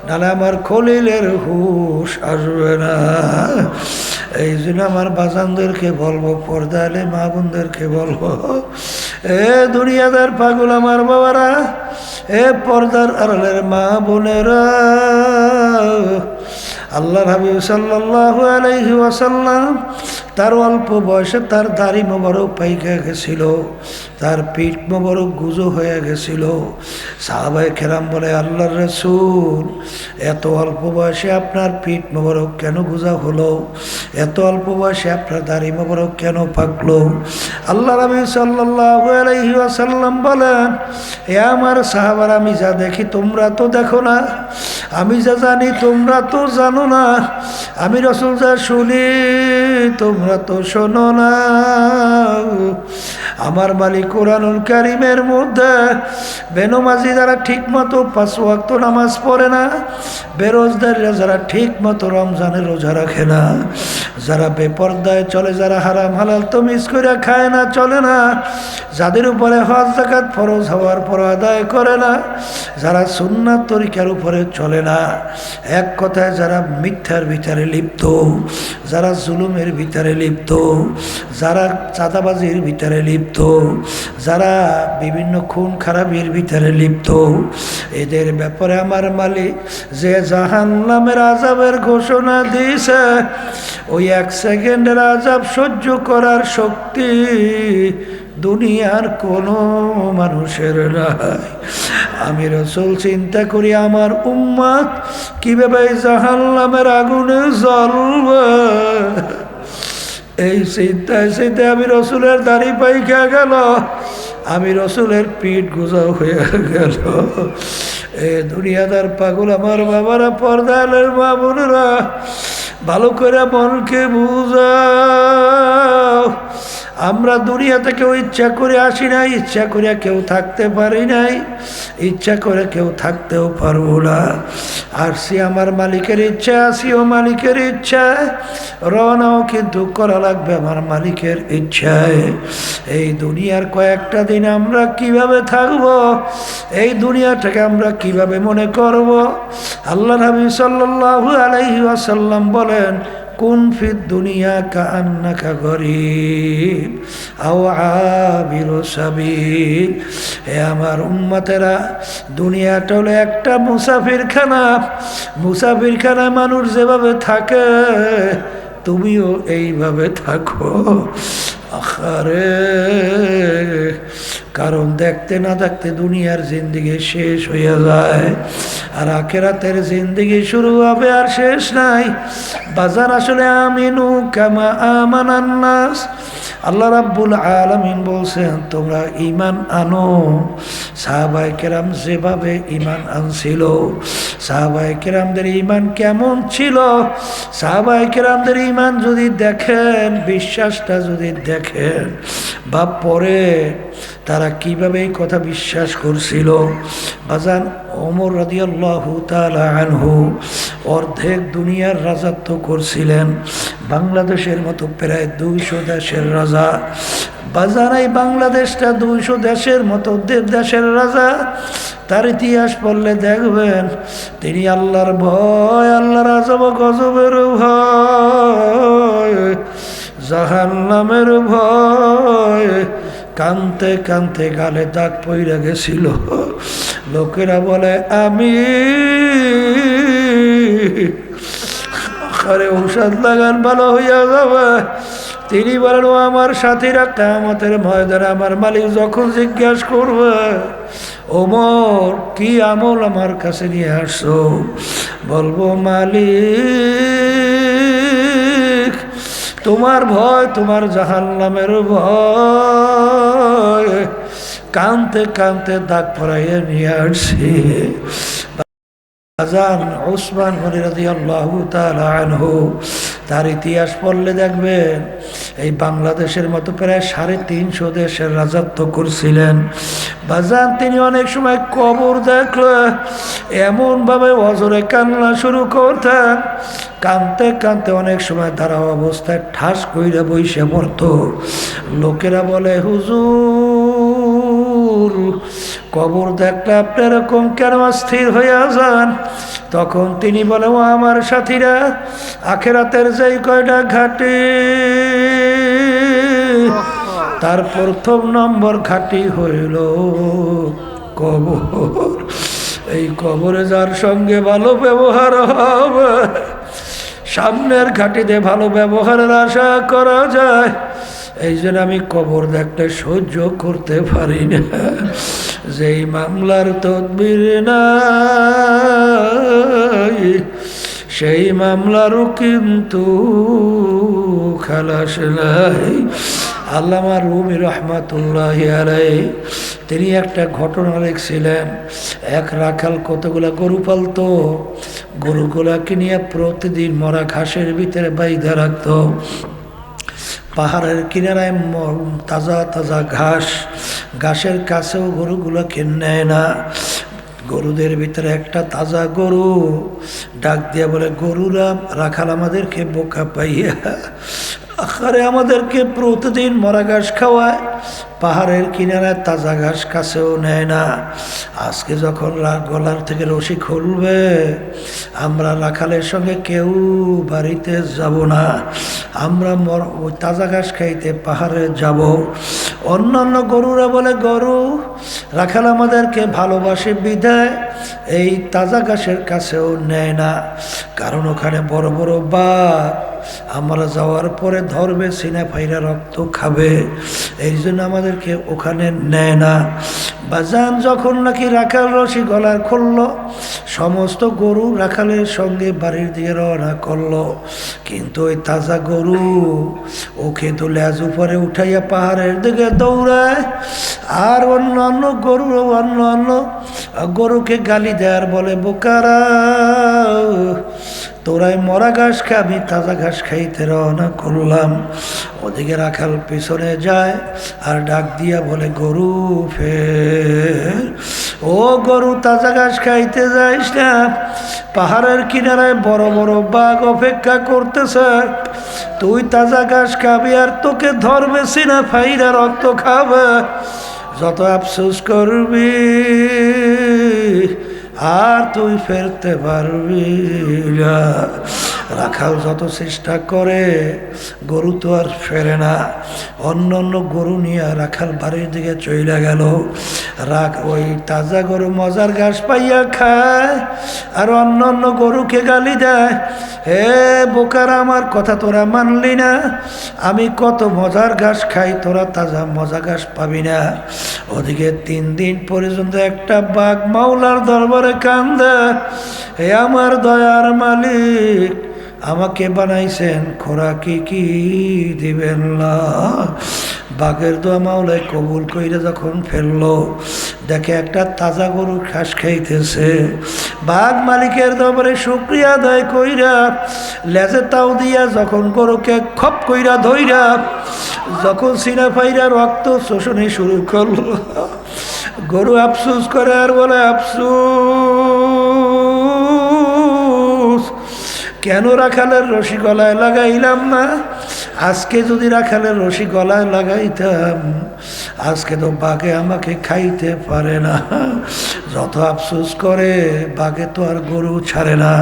নাহলে আমার খলিলের হুশ আসবে না। এই জন্য আমার বাজানদেরকে বলবো, পর্দালে মা বোনদেরকে বলবো, এ দুনিয়াদার পাগল আমার বাবারা, এ পর্দার আড়ালের মা বোনেরা, আল্লাহর হাবিব সাল্লাল্লাহু আলাইহি ওয়াসাল্লাম তার অল্প বয়সে তার দাড়ি মোবারক পাইকা গেছিল, তার পিঠ মোবারক গুজো হয়ে গেছিল। সাহাবায়ে কেরাম বলে, আল্লাহর রাসূল, এত অল্প বয়সে আপনার পিঠ মোবারক কেন গুজা হলো, এত অল্প বয়সে আপনার দাড়ি মোবারক কেন পাকলো? আল্লাহর হাবিব সাল্লাল্লাহু আলাইহি ওয়াসাল্লাম বলেন, এ আমার সাহাবারা, আমি যা দেখি তোমরা তো দেখো না, আমি যা জানি তোমরা তো জানো না, আমি রাসূল যা শুনি তোমরা তো শোনো না। আমার মালিক কুরআনুল কারীমের মধ্যে বেনমাজি যারা ঠিক মতো 5 ওয়াক্ত নামাজ পড়ে না, বেরোজগাররা যারা ঠিক মতো রমজানের রোজা রাখে না, যারা বেপরদায় চলে, যারা হারাম হালাল তমিজ করে খায় না, চলে না, যাদের উপরে হজ যাকাত ফরজ হওয়ার পর আদায় করে না, যারা সুন্নাত তরিকার উপরে চলে না, এক কথায় যারা মিথ্যার ভিতরে লিপ্ত, যারা জুলুমের ভিতরে লিপ্ত, যারা চাঁদাবাজির ভিতরে লিপ্ত, যারা বিভিন্ন খুন খারাপির ভিতরে লিপ্ত, এদের ব্যাপারে আমার মালিক যে জাহান্নামের আযাবের ঘোষণা দিয়েছে, ওই 1 সেকেন্ডের আযাব সহ্য করার শক্তি দুনিয়ার কোনো মানুষের নাই। আমি রাসূল চিন্তা করি আমার উম্মত কিভাবে জাহান্নামের আগুনে জ্বলবে, এই চিন্তায় চিন্তায় আমি রাসূলের দাড়ি পাইকা গেল, আমি রাসূলের পিঠ গুজা হয়ে গেল। এ দুনিয়াদার পাগল আমার বাবারা, পর্দালের মা বোনেরা, ভালো করে মনকে বুঝাও। আমরা দুনিয়াতে কেউ ইচ্ছা করে আসি নাই, ইচ্ছা করে কেউ থাকতে পারি নাই, ইচ্ছা করে কেউ থাকতেও পারবো না। আসছি আমার মালিকের ইচ্ছা, আসিও মালিকের ইচ্ছায়, রওনাও কিন্তু করা লাগবে আমার মালিকের ইচ্ছায়। এই দুনিয়ার কয়েকটা দিন আমরা কিভাবে থাকবো, এই দুনিয়াটাকে আমরা কিভাবে মনে করব? আল্লাহ নবী সাল্লাল্লাহু আলাইহি ওয়াসাল্লাম বলেন, কুন ফিদ দুনিয়া কাআন্নাকা গরীব আও আবিরু সাবিল। হে আমার উম্মতেরা, দুনিয়াটা হলো একটা মুসাফিরখানা। মুসাফিরখানায় মানুষ যেভাবে থাকে তুমিও এইভাবে থাকো। আরে কারণ দেখতে না দেখতে দুনিয়ার জিন্দেগি শেষ হয়ে যায়, আর আখিরাতের জিন্দেগি শুরু হবে আর শেষ নাই। বাজার আসলে আমিনু কামা আমানান নাস। আল্লাহ রাব্বুল আলামিন বলছেন, তোমরা ঈমান আনো সাহাবায়ে কেরাম যেভাবে ঈমান আনছিল। সাহাবায়ে কেরামদের ঈমান কেমন ছিল? সাহাবায়ে কেরামদের ঈমান যদি দেখেন, বিশ্বাসটা যদি দেখেন বা পরে তারা কিভাবে এই কথা বিশ্বাস করছিল। বাজান ওমর রাদিয়াল্লাহু তাআলা আনহু অর্ধেক দুনিয়ার রাজত্ব করছিলেন, বাংলাদেশের মতো প্রায় 200 দেশের রাজা। বাজার এই বাংলাদেশটা 200 দেশের মতো দেশের রাজা। তার ইতিহাস পড়লে দেখবেন তিনি আল্লাহর ভয়, আল্লাহর আযব গজবের ভয়, জাহান্নামের ভয়, কানতে কানতে গালে দাগ পইরা গেছিল। লোকেরা বলে আমি আরে ঔষধ লাগান ভালো হইয়া যাবে। তিনি বলেন, ও আমার সাথীরা, কিয়ামতের ময়দানে আমার মালিক যখন জিজ্ঞাসা করবে, ওমর কি আমল আমার কাছে নিয়ে আসছো, বলবো মালিক তোমার ভয়, তোমার জাহান্নামের ভয়, কানতে কানতে দাগ পরাইয়া নিয়ে আসছি। আজান উসমান গনি রাদিয়াল্লাহু তাআলা আনহু, তার ইতিহাস পড়লে দেখবেন এই বাংলাদেশের মতো প্রায় 350 দেশের রাজত্ব করছিলেন। বাজান তিনি অনেক সময় কবর দেখলে এমনভাবে অজরে কান্না শুরু করতেন, কানতে কানতে অনেক সময় দাঁড়া অবস্থায় ঠাস কইরা বইসে পড়তো। লোকেরা বলে, হুজুর কবর দেখলে আপনি এরকম কেন অস্থির হইয়া যান? তখন তিনি বলে, ও আমার সাথীরা, আখিরাতের যেই কয়টা ঘাটি, তার প্রথম নম্বর ঘাটি হইল কবর। এই কবরে যার সঙ্গে ভালো ব্যবহার হবে, সামনের ঘাটিতে ভালো ব্যবহারের আশা করা যায়। এই জন্য আমি কবর দেখতে সহ্য করতে পারি না। যেই মামলার তদবির নাই, সেই মামলারও কিন্তু খালাস নাই। আল্লামা রুমি রহমাতুল্লাহি আলাইহি তিনি একটা ঘটনা লিখছিলেন। এক রাখাল কতগুলা গরু পালতো, গরুগুলাকে নিয়ে প্রতিদিন মরা ঘাসের ভিতরে বাইধা রাখত। পাহাড়ের কিনারায় তাজা তাজা ঘাস, ঘাসের কাছেও গরুগুলোকে নেয় না। গরুদের ভিতরে একটা তাজা গরু ডাক দিয়ে বলে, গরুরা রাখাল আমাদেরকে বোকা পাইয়া আখারে আমাদেরকে প্রতিদিন মরা ঘাস খাওয়ায়, পাহাড়ের কিনারায় তাজা ঘাস কাছেও নেয় না। আজকে যখন গলার থেকে রশি খুলবে, আমরা রাখালের সঙ্গে কেউ বাড়িতে যাব না, আমরা ওই তাজা ঘাস খাইতে পাহাড়ে যাব। অন্যান্য গরুরা বলে, গরু রাখাল আমাদেরকে ভালোবাসে বিধায় এই তাজা ঘাসের কাছেও নেয় না, কারণ ওখানে বড় বড় বাঘ আমরা যাওয়ার পরে ধরবে, সিনা ফাইরা রক্ত খাবে, এই জন্য আমাদেরকে ওখানে নেয় না। বাজান যখন নাকি রাখাল রশি গলার খুলল, সমস্ত গরু রাখালের সঙ্গে বাড়ির দিকে রওনা করলো। কিন্তু ওই তাজা গরু ওকে তো লেজ উপরে উঠাইয়া পাহাড়ের দিকে দৌড়ায়, আর অন্য গরু অন্য গরুকে গালি দেয়ার বলে, বোকারা তোরাই মরা ঘাস খা, আমি তাজা ঘাস খাইতে রওনা করলাম। ওদিকে রাখাল পিছনে যায় আর ডাক দিয়া বলে, গরু ফের, ও গরু তাজা ঘাস খাইতে যাইস না, পাহাড়ের কিনারায় বড় বড় বাঘ অপেক্ষা করতেছে, তুই তাজা ঘাস খাবি আর তোকে ধরবে সিনা ফাইরা রক্ত খাবে, যত আফসোস করবি আর তুই ফেরতে পারবি না। রাখাল যত চেষ্টা করে গরু তো আর ফেরে না। অন্য অন্য গরু নিয়ে রাখাল বাড়ির দিকে চলে গেল। ওই তাজা গরু মজার ঘাস পাইয়া খায় আর অন্য অন্য গরুকে গালি দেয়, হে বোকারা, আমার কথা তোরা মানলি না, আমি কত মজার ঘাস খাই, তোরা তাজা মজা ঘাস পাবি না। ওদিকে 3 দিন পর্যন্ত একটা বাঘ মাওলার দরবারে কান্দে, হে আমার দয়ার মালিক, আমাকে বানাইছেন, খোরাকি কি দিবেন না? বাঘের দোয়া মাওলাই কবুল কইরা যখন ফেললো, দেখে একটা তাজা গরু ঘাস খাইতেছে। বাঘ মালিকের দরবারে শুকরিয়া আদায় কইরা লেজে তাও দিয়া যখন গরুকে খপ কইরা ধইরা যখন সিনা ফাইরা রক্ত শোষণে শুরু করলো, গরু আফসোস করে আর বলে, আফসোস, কেন রাখালের রশি গলায় লাগাইলাম না? আজকে যদি রাখালের রশি গলায় লাগাইতাম, আজকে তো বাঘে আমাকে খাইতে পারে না। যত আফসোস করে বাঘে তো আর গরু ছাড়ে না।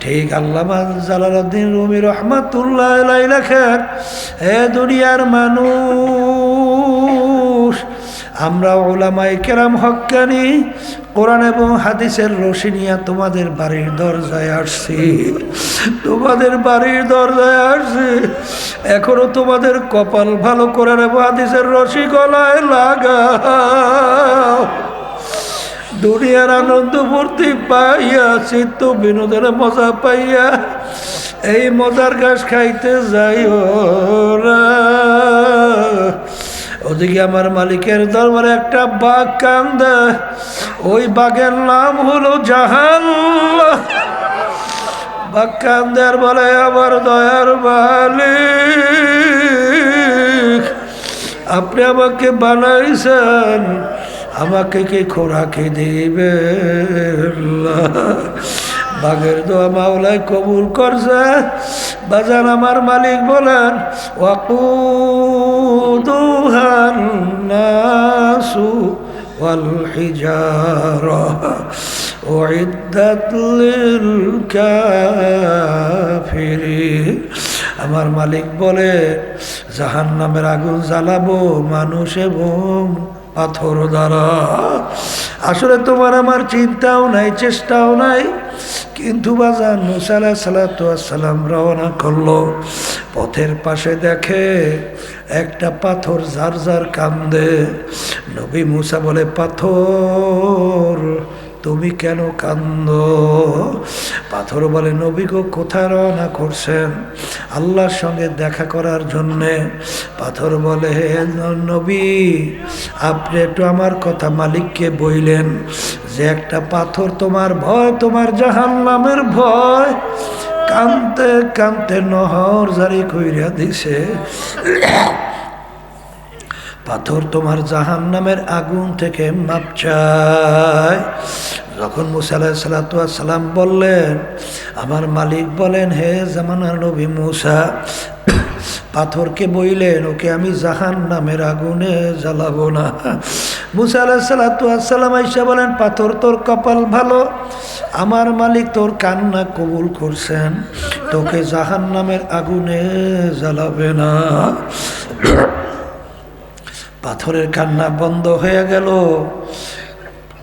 ঠিক আল্লামা জালালউদ্দিন রুমি রহমাতুল্লাহ আলাইহি লেখেন, হে দুনিয়ার মানুষ, আমরা উলামায়ে কেরাম হক্কানি কোরআন এবং হাদিসের রশি নিয়ে তোমাদের বাড়ির দরজায় আসছি, তোমাদের বাড়ির দরজায় আসছি। এখনো তোমাদের কপাল ভালো কোরআন এবং হাদিসের রশি গলায় লাগাও। দুনিয়ার আনন্দ ফুর্তি পাইয়া, চিত্ত বিনোদনের মজা পাইয়া এই মজার ঘাস খাইতে যাইও না। ওদিকে আমার মালিকের দরবারে একটা বাঘ কান্দে, ওই বাঘের নাম হলো জাহান্নাম। বাঘ কান্দে আর বলে, আমার দয়ার মালিক, আপনি আমাকে বানাইছেন, আমাকে কি খোরাকি দিবেন? বাঘের দোয়া মাওলাই কবুল করছে। বাজান আমার মালিক বলেন, ওয়াকুদুহান নাসু ওয়াল হিজারা উইদ্দাত লিল কাফিরিন। আমার মালিক বলে, জাহান্নামের আগুন জ্বালাবো মানুষ এবং পাথর দ্বারা। আসলে তোমার আমার চিন্তাও নাই, চেষ্টাও নাই, কিন্তু বাজান মুসা আলাইহিস সালাতু ওয়াস সালাম রওনা করলো। পথের পাশে দেখে একটা পাথর ঝার ঝার কান্দে। নবী মুসা বলে, পাথর তুমি কেন কান্দো? পাথর বলে, নবী গো, কোথায় রওনা করছেন? আল্লাহর সঙ্গে দেখা করার জন্যে। পাথর বলে, হে নবী, আপনি একটু আমার কথা মালিককে বইলেন যে একটা পাথর তোমার ভয়, তোমার জাহান্নামের ভয়, কানতে কানতে নহর জারি কইরা দিছে। পাথর তোমার জাহান্নামের আগুন থেকে মাপ চায়। যখন মুসা আলাইহিস সালাতু ওয়াস সালাম বললেন, আমার মালিক বলেন, হে জামানার নবী মুসা, পাথরকে বইলেন, ওকে আমি জাহান্নামের আগুনে জ্বালাবো না। মুসা আলাইহিস সালাতু ওয়াস সালাম আইসা বলেন, পাথর তোর কপাল ভালো, আমার মালিক তোর কান্না কবুল করছেন, তোকে জাহান্নামের আগুনে জ্বালাবে না। পাথরের কান্না বন্ধ হয়ে গেল।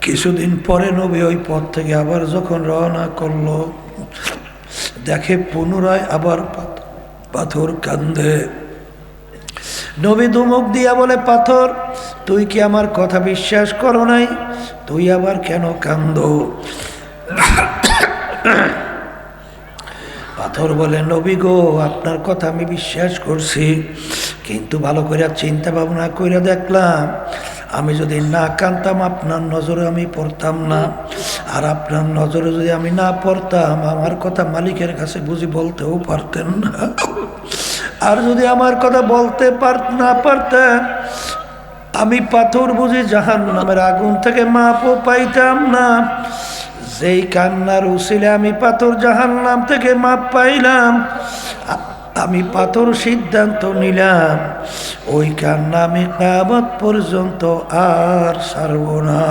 কিছুদিন পরে নবী ওই পথ থেকে আবার যখন রওনা করলো, দেখে পুনরায় আবার পাথর কান্দে। নবী ধমক দিয়া বলে, পাথর তুই কি আমার কথা বিশ্বাস করো নাই? তুই আবার কেন কান্দো? পাথর বলে, নবী গো, আপনার কথা আমি বিশ্বাস করছি, কিন্তু ভালো করে চিন্তা ভাবনা করে দেখলাম, আমি যদি না কানতাম আপনার নজরে আমি পড়তাম না, আর আপনার নজরে যদি আমি না পড়তাম, আমার কথা মালিকের কাছে বুঝি বলতেও পারতেন না। আর যদি আমার কথা বলতে না পারতেন, আমি পাথর বুঝি জাহান্নামের আগুন থেকে মাপও পাইতাম না। যেই কান্নার উসিলে আমি পাথর জাহান্নাম থেকে মাপ পাইলাম, আমি পাথর সিদ্ধান্ত নিলাম ওই কান্না আমি কিয়ামত পর্যন্ত আর ছাড়ব না।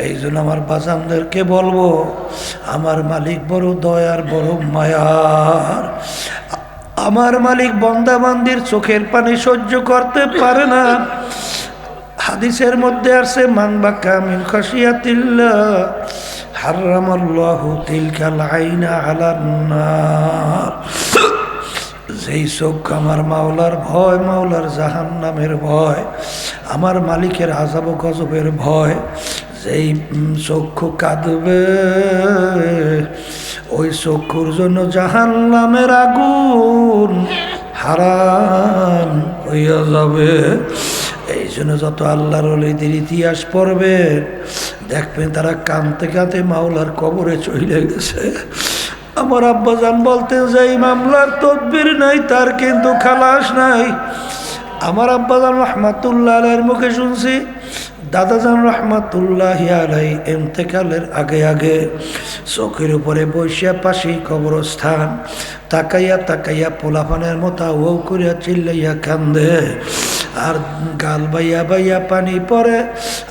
এই জন্য আমার বাজানদেরকে বলবো, আমার মালিক বড় দয়ার, বড় মায়ার। আমার মালিক বান্দাবান্দির চোখের পানি সহ্য করতে পারে না। হাদিসের মধ্যে আছে, মান বাকা মিন খাশিয়াতিল্লাহ হারামাল্লাহু তিলকাল আইনা আলান নার। যেই চোখ আমার মাওলার ভয়, মাওলার জাহান্নামের ভয়, আমার মালিকের আযাব ও গজবের ভয়, যেই চক্ষু কাঁদবে, ওই চক্ষুর জন্য জাহান্নামের আগুন হারাম হইয়া যাবে। এই জন্য যত আল্লাহর ওলিদের ইতিহাস পড়বেন, দেখবেন তারা কাঁদতে কাঁদতে মাওলার কবরে চলে গেছে। আমার আব্বাজান বলতেন যে এই মামলার তদবির নাই, তার কিন্তু খালাস নাই। আমার আব্বাজান রহমাতুল্লাহ আলাইহির মুখে শুনছি, দাদাজান রহমাতুল্লাহি আলাইহি ইন্তেকালের আগে আগে চোখের উপরে বসিয়া পাশেই কবরস্থান, তাকাইয়া তাকাইয়া পোলাপানের মতো ও করিয়া চিল্লাইয়া কান্দে, আর গাল বাইয়া বাইয়া পানি পড়ে,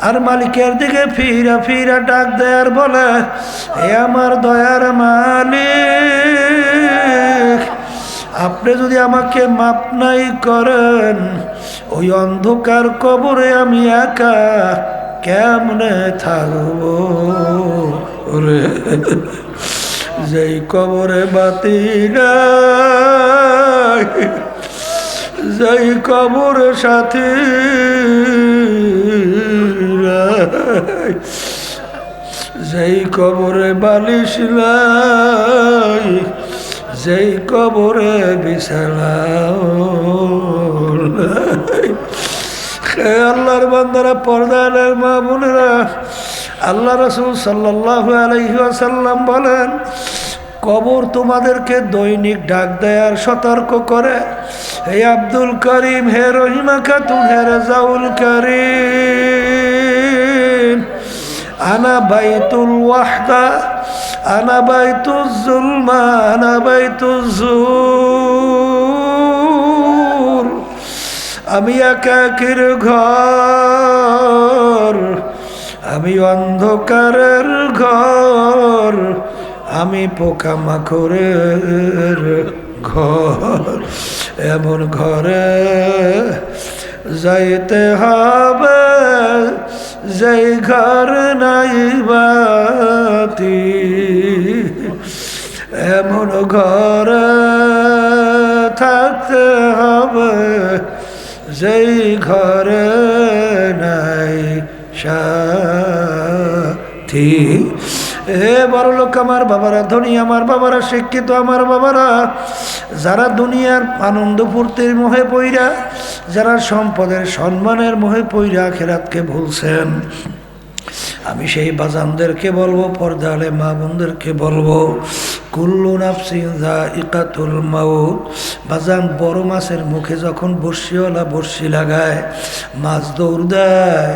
আর মালিকের দিকে ফিরা ফিরা ডাক দেয় আর বলে, হে আমার দয়ার মালিক, আপনি যদি আমাকে মাপ নাই করেন, ওই অন্ধকার কবরে আমি একা কেমনে থাকব রে। যেই কবরে বাতি নাই, যেই কবরে সাথী নাই, যেই কবরে বালিশ নাই, যেই কবরে বিছানা নাই। হে আল্লাহর বান্দারা, পর্দার মা বোনেরা, আল্লাহ রাসূল সাল্লাল্লাহু আলাইহি ওয়াসাল্লাম বলেন, কবর তোমাদেরকে দৈনিক ডাক দেয় আর সতর্ক করে, হে আব্দুল করিম, হে রহিমা খাতুন, হে রাজাউল করিম, আনা বাইতুল ওয়াহদা, আনা বাইতুজ যুলমা, আনা বাইতুজ যুর। আমি একাকীর ঘর, আমি অন্ধকারের ঘর, আমি পোকামাকড়ের ঘর। এমন ঘরে যাইতে হবে যেই ঘর নাই বাতি, এমন ঘরে থাকতে হবে যেই ঘরে নাই সাথী। হে বড় লোক আমার বাবারা, ধনী আমার বাবারা, শিক্ষিত আমার বাবারা, যারা দুনিয়ার আনন্দ ফুর্তির মোহে পইরা, যারা সম্পদের সম্মানের মোহে পইরা আখিরাতকে ভুলছেন, আমি সেই বাজানদেরকে বলবো, পর্দালে মা বোনদেরকে বলবো, কুল্লু নাফসিন যায়িকাতুল মাউত। বাজান, বড় মাছের মুখে যখন বড়শিওয়ালা বড়শি লাগায়, মাছ দৌড় দেয়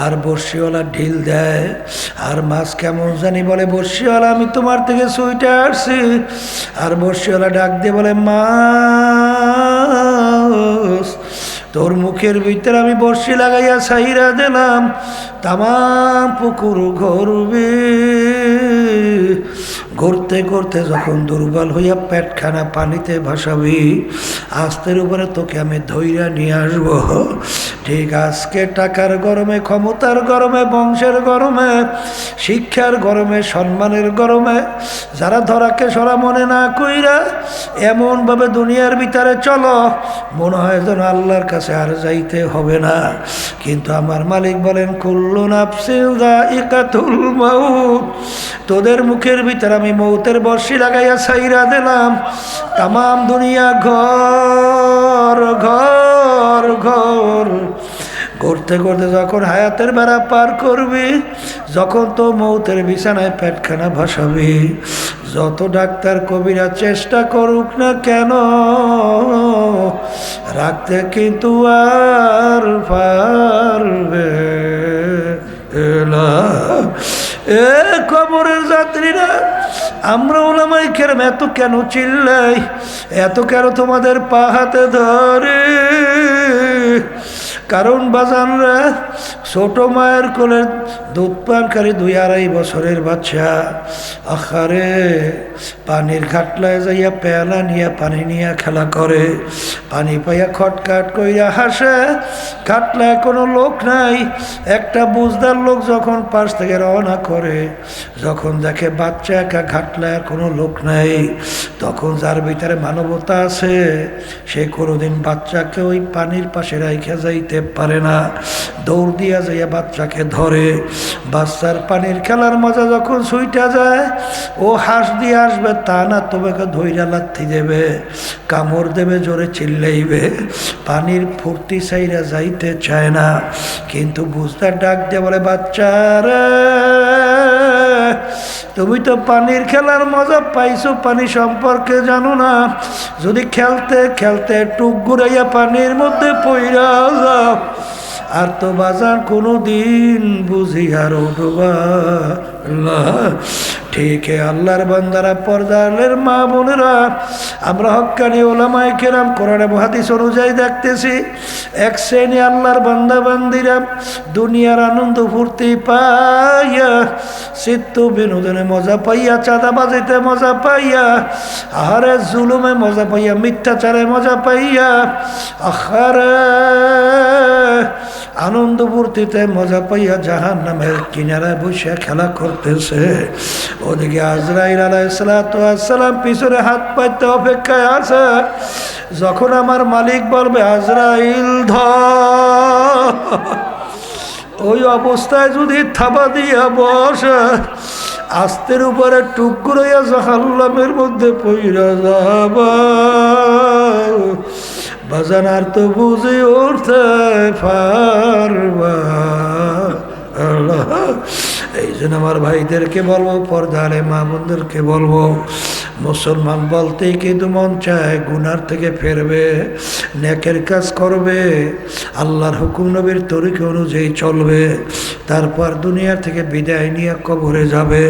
আর বড়শিওয়ালা ঢিল দেয়, আর মাছ কেমন জানি বলে, বড়শিওয়ালা আমি তোমার থেকে ছুটে আসছি, আর বড়শিওয়ালা ডাক দিয়ে বলে, মাছ তোর মুখের ভিতরে আমি বড়শি লাগাইয়া ছাইরা দিলাম, তামাম পুকুর ঘুরবি। ঘুরতে ঘুরতে যখন দুর্বল হইয়া পেটখানা পানিতে ভাসাবি, আস্তের উপরে তোকে আমি ধইরা নিয়ে আসবো। ঠিক আজকে টাকার গরমে, ক্ষমতার গরমে, বংশের গরমে, শিক্ষার গরমে, সম্মানের গরমে, যারা ধরাকে সরা মনে না কইরা এমনভাবে দুনিয়ার ভিতরে চলো, মনে হয় যেন আল্লাহর কাছে আর যাইতে হবে না। কিন্তু আমার মালিক বলেন, কুল্লু নাফসিন যায়িকাতুল মাউত। তোদের মুখের ভিতরে আমি মৌতের বর্ষি লাগাইয়া ছাইরা দিলাম, তামাম দুনিয়া ঘর ঘর ঘর, করতে করতে যখন হায়াতের বেড়া পার করবি, যখন তো মৌতের বিছানায় পেটখানা ভাসাবি, যত ডাক্তার কবিরা চেষ্টা করুক না কেন, রাখতে কিন্তু আর পারবে না। এ কবরের যাত্রীরা, আমরা ওলামায়ে কেরাম এত কেন চিল্লাই, এত কেন তোমাদের পা হাতে ধরে? কারণ বাজানরা, ছোট মায়ের কোলের দুধ পানকারী 2-2.5 বছরের বাচ্চা, আখারে পানির খাটলায় যাইয়া পেয়ালা নিয়ে পানি নিয়ে খেলা করে, পানি পাইয়া খটকাট কইরা হাসে। খাটলায় কোনো লোক নাই। একটা বুঝদার লোক যখন পাশ থেকে রওনা করে, যখন দেখে বাচ্চা একা ঘাটলায় কোনো লোক নাই, তখন যার ভিতরে মানবতা আছে, সে কোনোদিন বাচ্চাকে ওই পানির পাশে রাইখা যাইতে পারে না, দৌড় দিয়া যাইয়া বাচ্চাকে ধরে। বাচ্চার পানির খেলার মজা যখন ছুইটা যায়, ও হাঁস দিয়ে আসবে তা না, তোমাকে ধৈর্য লাথি দেবে, কামড় দেবে, জোরে চিল্লাইবে, পানির ফুর্তি চাইরা যাইতে চায় না। কিন্তু বুঝতে ডাক দিয়ে বলে, বাচ্চারা তুমি তো পানির খেলার মজা পাইছো, পানি সম্পর্কে জানো না। যদি খেলতে খেলতে টুক ঘুরাইয়া পানির মধ্যে পইরা যাও, আর তো বাজার কোনো দিন বুঝি আর উঠবা না। ঠিক আল্লাহর বান্দারা, পর্দারের মা বোনেরা, আমরা হক্কানি ওলামায়ে কেরাম কোরআন এবং হাদিস অনুযায়ী দেখতেছি, এক শ্রেণী আল্লাহর বান্দা বান্দিরা দুনিয়ার আনন্দ ফুর্তি পাইয়া, চিত্ত বিনোদনে মজা পাইয়া, চাঁদাবাজিতে মজা পাইয়া, আহারে জুলুমে মজা পাইয়া, মিথ্যাচারে মজা পাইয়া, আহারে আনন্দ ফুর্তিতে মজা পাইয়া জাহান্নামের কিনারায় বসে খেলা করতেছে। ওদিকে আজরাইল আলাইহিস সালাতু ওয়াস সালাম পিছনে হাত পাইতে অপেক্ষায় আছে। যখন আমার মালিক বলবে আজরাইল ধর, ওই অবস্থায় যদি থাবা দিয়া বসে, আস্তের উপরে টুকরো হইয়া জাহান্নামের মধ্যে পইরা যাবা। বাজান আর তো বুঝে উঠতে পারবা। এই জন্য আমার ভাইদেরকে বলবো, পর্দারে মা বোনদেরকে বলবো, মুসলমান বলতেই কিন্তু মন চায় গুনার থেকে ফেরবে, নেকের কাজ করবে, আল্লাহর হুকুম নবীর তরিকা অনুযায়ী চলবে, তারপর দুনিয়া থেকে বিদায় নিয়ে কবরে যাবে।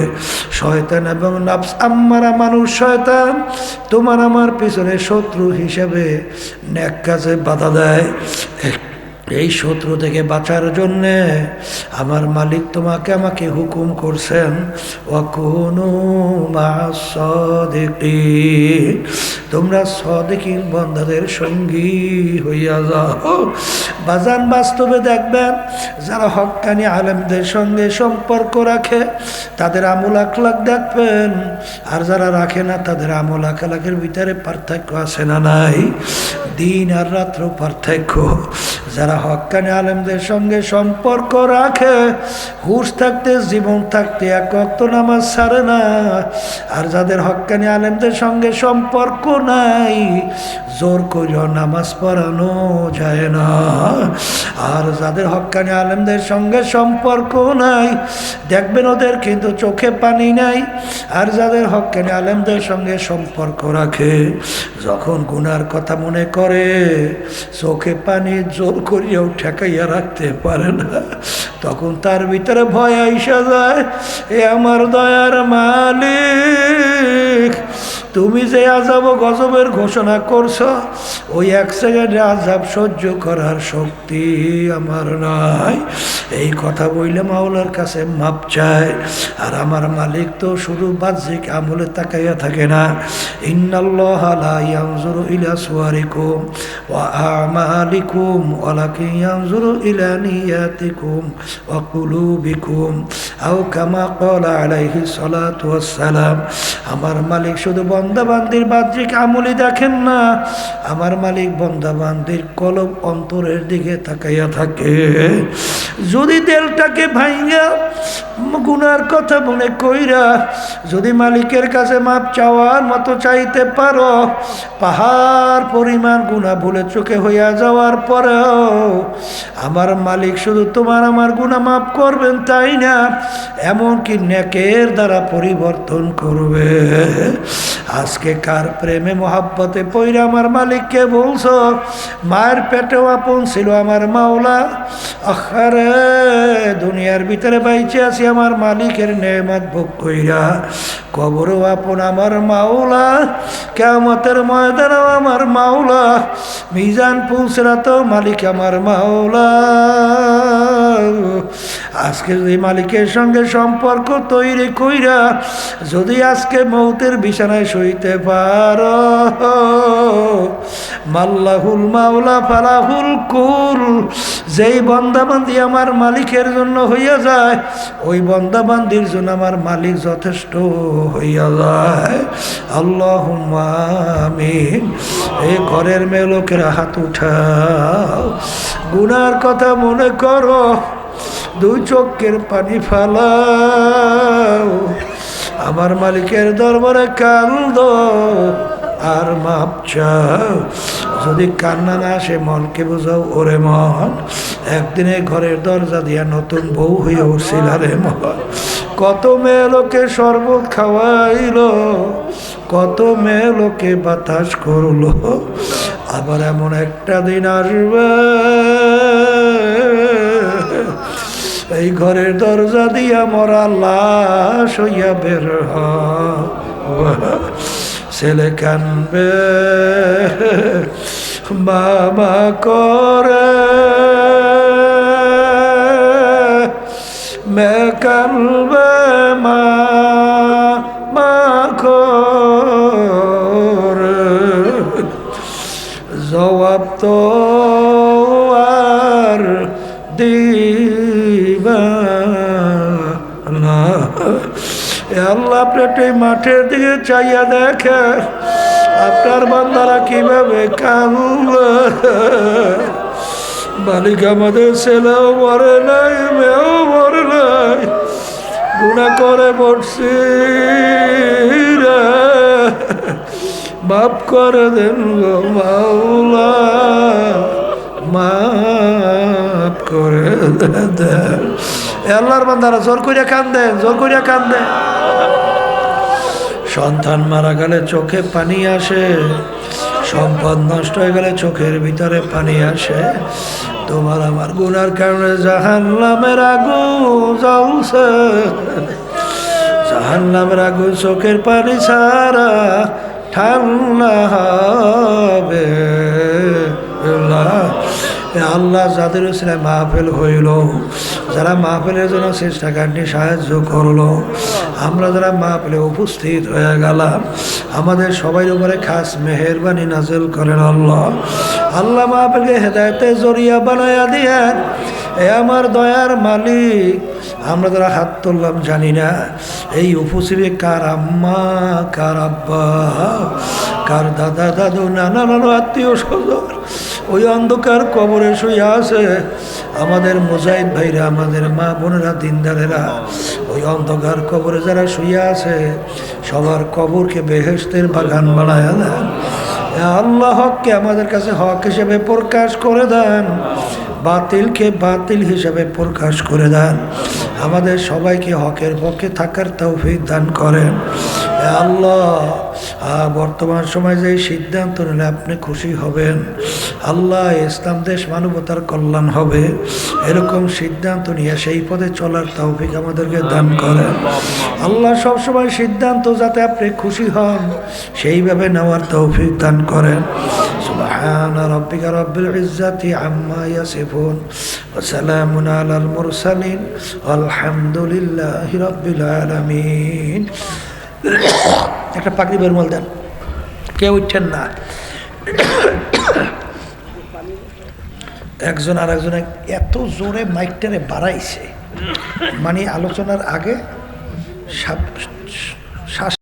শয়তান এবং নাফস আম্মারা মানুষ, শয়তান তোমার আমার পিছনে শত্রু হিসেবে নেক কাজে বাধা দেয়। এই শত্রু থেকে বাঁচার জন্যে আমার মালিক তোমাকে আমাকে হুকুম করছেন, ওয়াকুনু মা'আস সাদিকিন, তোমরা সাদিকিন বান্দাদের সঙ্গী হইয়া যাও। বাজান বাস্তবে দেখবেন, যারা হক্কানি আলেমদের সঙ্গে সম্পর্ক রাখে তাদের আমল আখলাক দেখবেন, আর যারা রাখে না তাদের আমল আখলাকের ভিতরে পার্থক্য আছে না নাই? দিন আর রাত্র পার্থক্য। যারা হক্কানি আলেমদের সঙ্গে সম্পর্ক রাখে, হুশ থাকতে জীবন থাকতে এক ওয়াক্ত নামাজ ছাড়ে না। আর যাদের হক্কানি আলেমদের সঙ্গে সম্পর্ক নাই, জোর করেও নামাজ পড়ানো যায় না। আর যাদের হক্কানি আলেমদের সঙ্গে সম্পর্ক নাই, দেখবেন ওদের কিন্তু চোখে পানি নাই। আর যাদের হক্কানি আলেমদের সঙ্গে সম্পর্ক রাখে, যখন গুনার কথা মনে করে, চোখে পানি জোর করিয়াও ঠেকাইয়া রাখতে পারে না। তখন তার ভিতরে ভয় আইসা যায়, এ আমার দয়ার মালিক, তুমি যে আযাব গজবের ঘোষণা করছো, ওই এক সেকেন্ডে আযাব সহ্য করার শক্তি আমার নাই। এই কথা বইলে মাওলার কাছে মাপ চায়। আর আমার মালিক তো শুধু বাহ্যিক আমলে তাকাইয়া থাকে না। ইন্নাল্লাহা লা ইয়ানজুরু ইলা সুওয়ারিকুম ওয়া আমালিকুম ওয়ালাকিন ইয়ানজুরু ইলা নিয়াতিকুম ওয়া কুলুবিকুম, আও কামা ক্বালা আলাইহিস সালাতু ওয়াস সালাম। আমার মালিক শুধু বন্দাবান্দির বাহ্যিক আমলি দেখেন না, আমার মালিক বন্দাবান্দির কলব অন্তরের দিকে তাকাইয়া থাকে। যদি দিলটাকে ভাইঙ্গা গুনার কথা মনে কইরা যদি মালিকের কাছে মাপ চাওয়ার মতো চাইতে পারো, পাহাড় পরিমাণ গুনাহ ভুলে চোখে হইয়া যাওয়ার পরেও আমার মালিক শুধু তোমার আমার গুনাহ মাফ করবেন তাই না, এমনকি নেকের দ্বারা পরিবর্তন করবে। আজকে কার প্রেমে মোহাব্বতে পইরা আমার মালিককে বলছো, মায়ের পেটেও আপন ছিল আমার মাওলা, আখারে দুনিয়ার ভিতরে বাইচে আছি আমার মালিকের নেয়ামত ভোগ কইরা, কবরও আপন আমার মাওলা, কিয়ামতের ময়দানেও আমার মাওলা, মিজান পুলসিরাতেও মালিক আমার মাওলা। আজকে যদি মালিকের সঙ্গে সম্পর্ক তৈরি কইরা যদি আজকে মৌতের বিছানায় শুইতে পারো, মাল্লাহুল মাওলা ফালাহুল কুল, যেই বন্দাবান্দি আমার মালিকের জন্য হইয়া যায়, ওই বন্দাবান্দির জন্য আমার মালিক যথেষ্ট হইয়া যায়। আল্লাহুম্মা আমিন। এই ঘরের মেয়ে লোকেরা হাত উঠাও, গুনার কথা মনে করো, দুই চোখের পানি ফালাও, আমার মালিকের দরবারে কান্দো আর মাপ চাও। যদি কান্না না আসে মনকে বোঝাও, ওরে মন একদিনে ঘরের দরজা দিয়া নতুন বউ হয়ে উঠছিল রে মন, কত মেয়ে লোকে শরবত খাওয়াইলো, কত মেয়ে লোকে বাতাস করলো, আবার এমন একটা দিন আসবে এই ঘরের দরজা দিয়া মরা লাশ হইয়া বের হওয়া। ছেলে কানবে মামা করে, মেয়ে কানবে মা করে, জবাব তো আর দিবা না। আল্লাহ আপনি মাঠের দিকে চাইয়া দেখে আপনার বান্দারা কিভাবে কাঁদবে। মালিক আমাদের ছেলেও মরে নাই, মেয়েও মরে নাই, গুনাহ করে বসছি রে, মাফ করে দেন গো মাওলা, মাফ করে দেন। আল্লাহর বান্দারা জোর করিয়া কান্দেন, জোর করিয়া কান্দেন। সন্তান মারা গেলে চোখে পানি আসে, সম্পদ নষ্ট হয়ে গেলে চোখের ভিতরে পানি আসে। তোমার আমার গুনার কারণে জাহান্নামের আগুন জ্বলছে, জাহান্নামের আগুন চোখের পানি ছাড়া ঠান্ডা হবে না। আল্লাহ যাদের ছেলে মাহফিল হইল, যারা মাহফিলের জন্য চেষ্টা কাটনি সাহায্য করলো, আমরা যারা মাহফিলে উপস্থিত হয়ে গেলাম, আমাদের সবাই উপরে খাস মেহেরবানি নাজিল করেন আল্লাহ। আল্লাহ মাহফিলকে হেদায়েতের জরিয়া বানায়া দিয়েন। এ আমার দয়ার মালিক, আমরা যারা হাত তুললাম জানি না এই উপস্থিতি কার আম্মা, কার আব্বা, কার দাদা দাদু, নানা নানা আত্মীয় স্বজন ওই অন্ধকার কবরে শুয়ে আছে। আমাদের মুজাহিদ ভাইরা, আমাদের মা বোনেরা, দিনদারেরা ওই অন্ধকার কবরে যারা শুয়ে আছে, সবার কবরকে বেহেশতের বাগান বানায় দেন আল্লাহ। হককে আমাদের কাছে হক হিসেবে প্রকাশ করে দেন, বাতিলকে বাতিল হিসেবে প্রকাশ করে দেন। আমাদের সবাইকে হকের পক্ষে থাকার তৌফিক দান করেন আল্লাহ। বর্তমান সময়ে যে সিদ্ধান্ত নিলে আপনি খুশি হবেন আল্লাহ, ইসলাম দেশ মানবতার কল্যাণ হবে, এরকম সিদ্ধান্ত নিয়ে সেই পথে চলার তৌফিক আমাদেরকে দান করেন আল্লাহ। সবসময় সিদ্ধান্ত যাতে আপনি খুশি হন সেইভাবে নেওয়ার তৌফিক দান করেন। সুবহানা রাব্বিকা রাব্বিল ইজ্জাতি আম্মা ইয়াসিফুন ওয়া সালামুন আলাল মুরসালিন আলহামদুলিল্লাহি রাব্বিল আলামিন। একটা পাগড়ি বেরমল দেন, কেউ উঠছেন না। একজন আর একজনে এত জোরে মাইকটারে বাড়াইছে, মানে আলোচনার আগে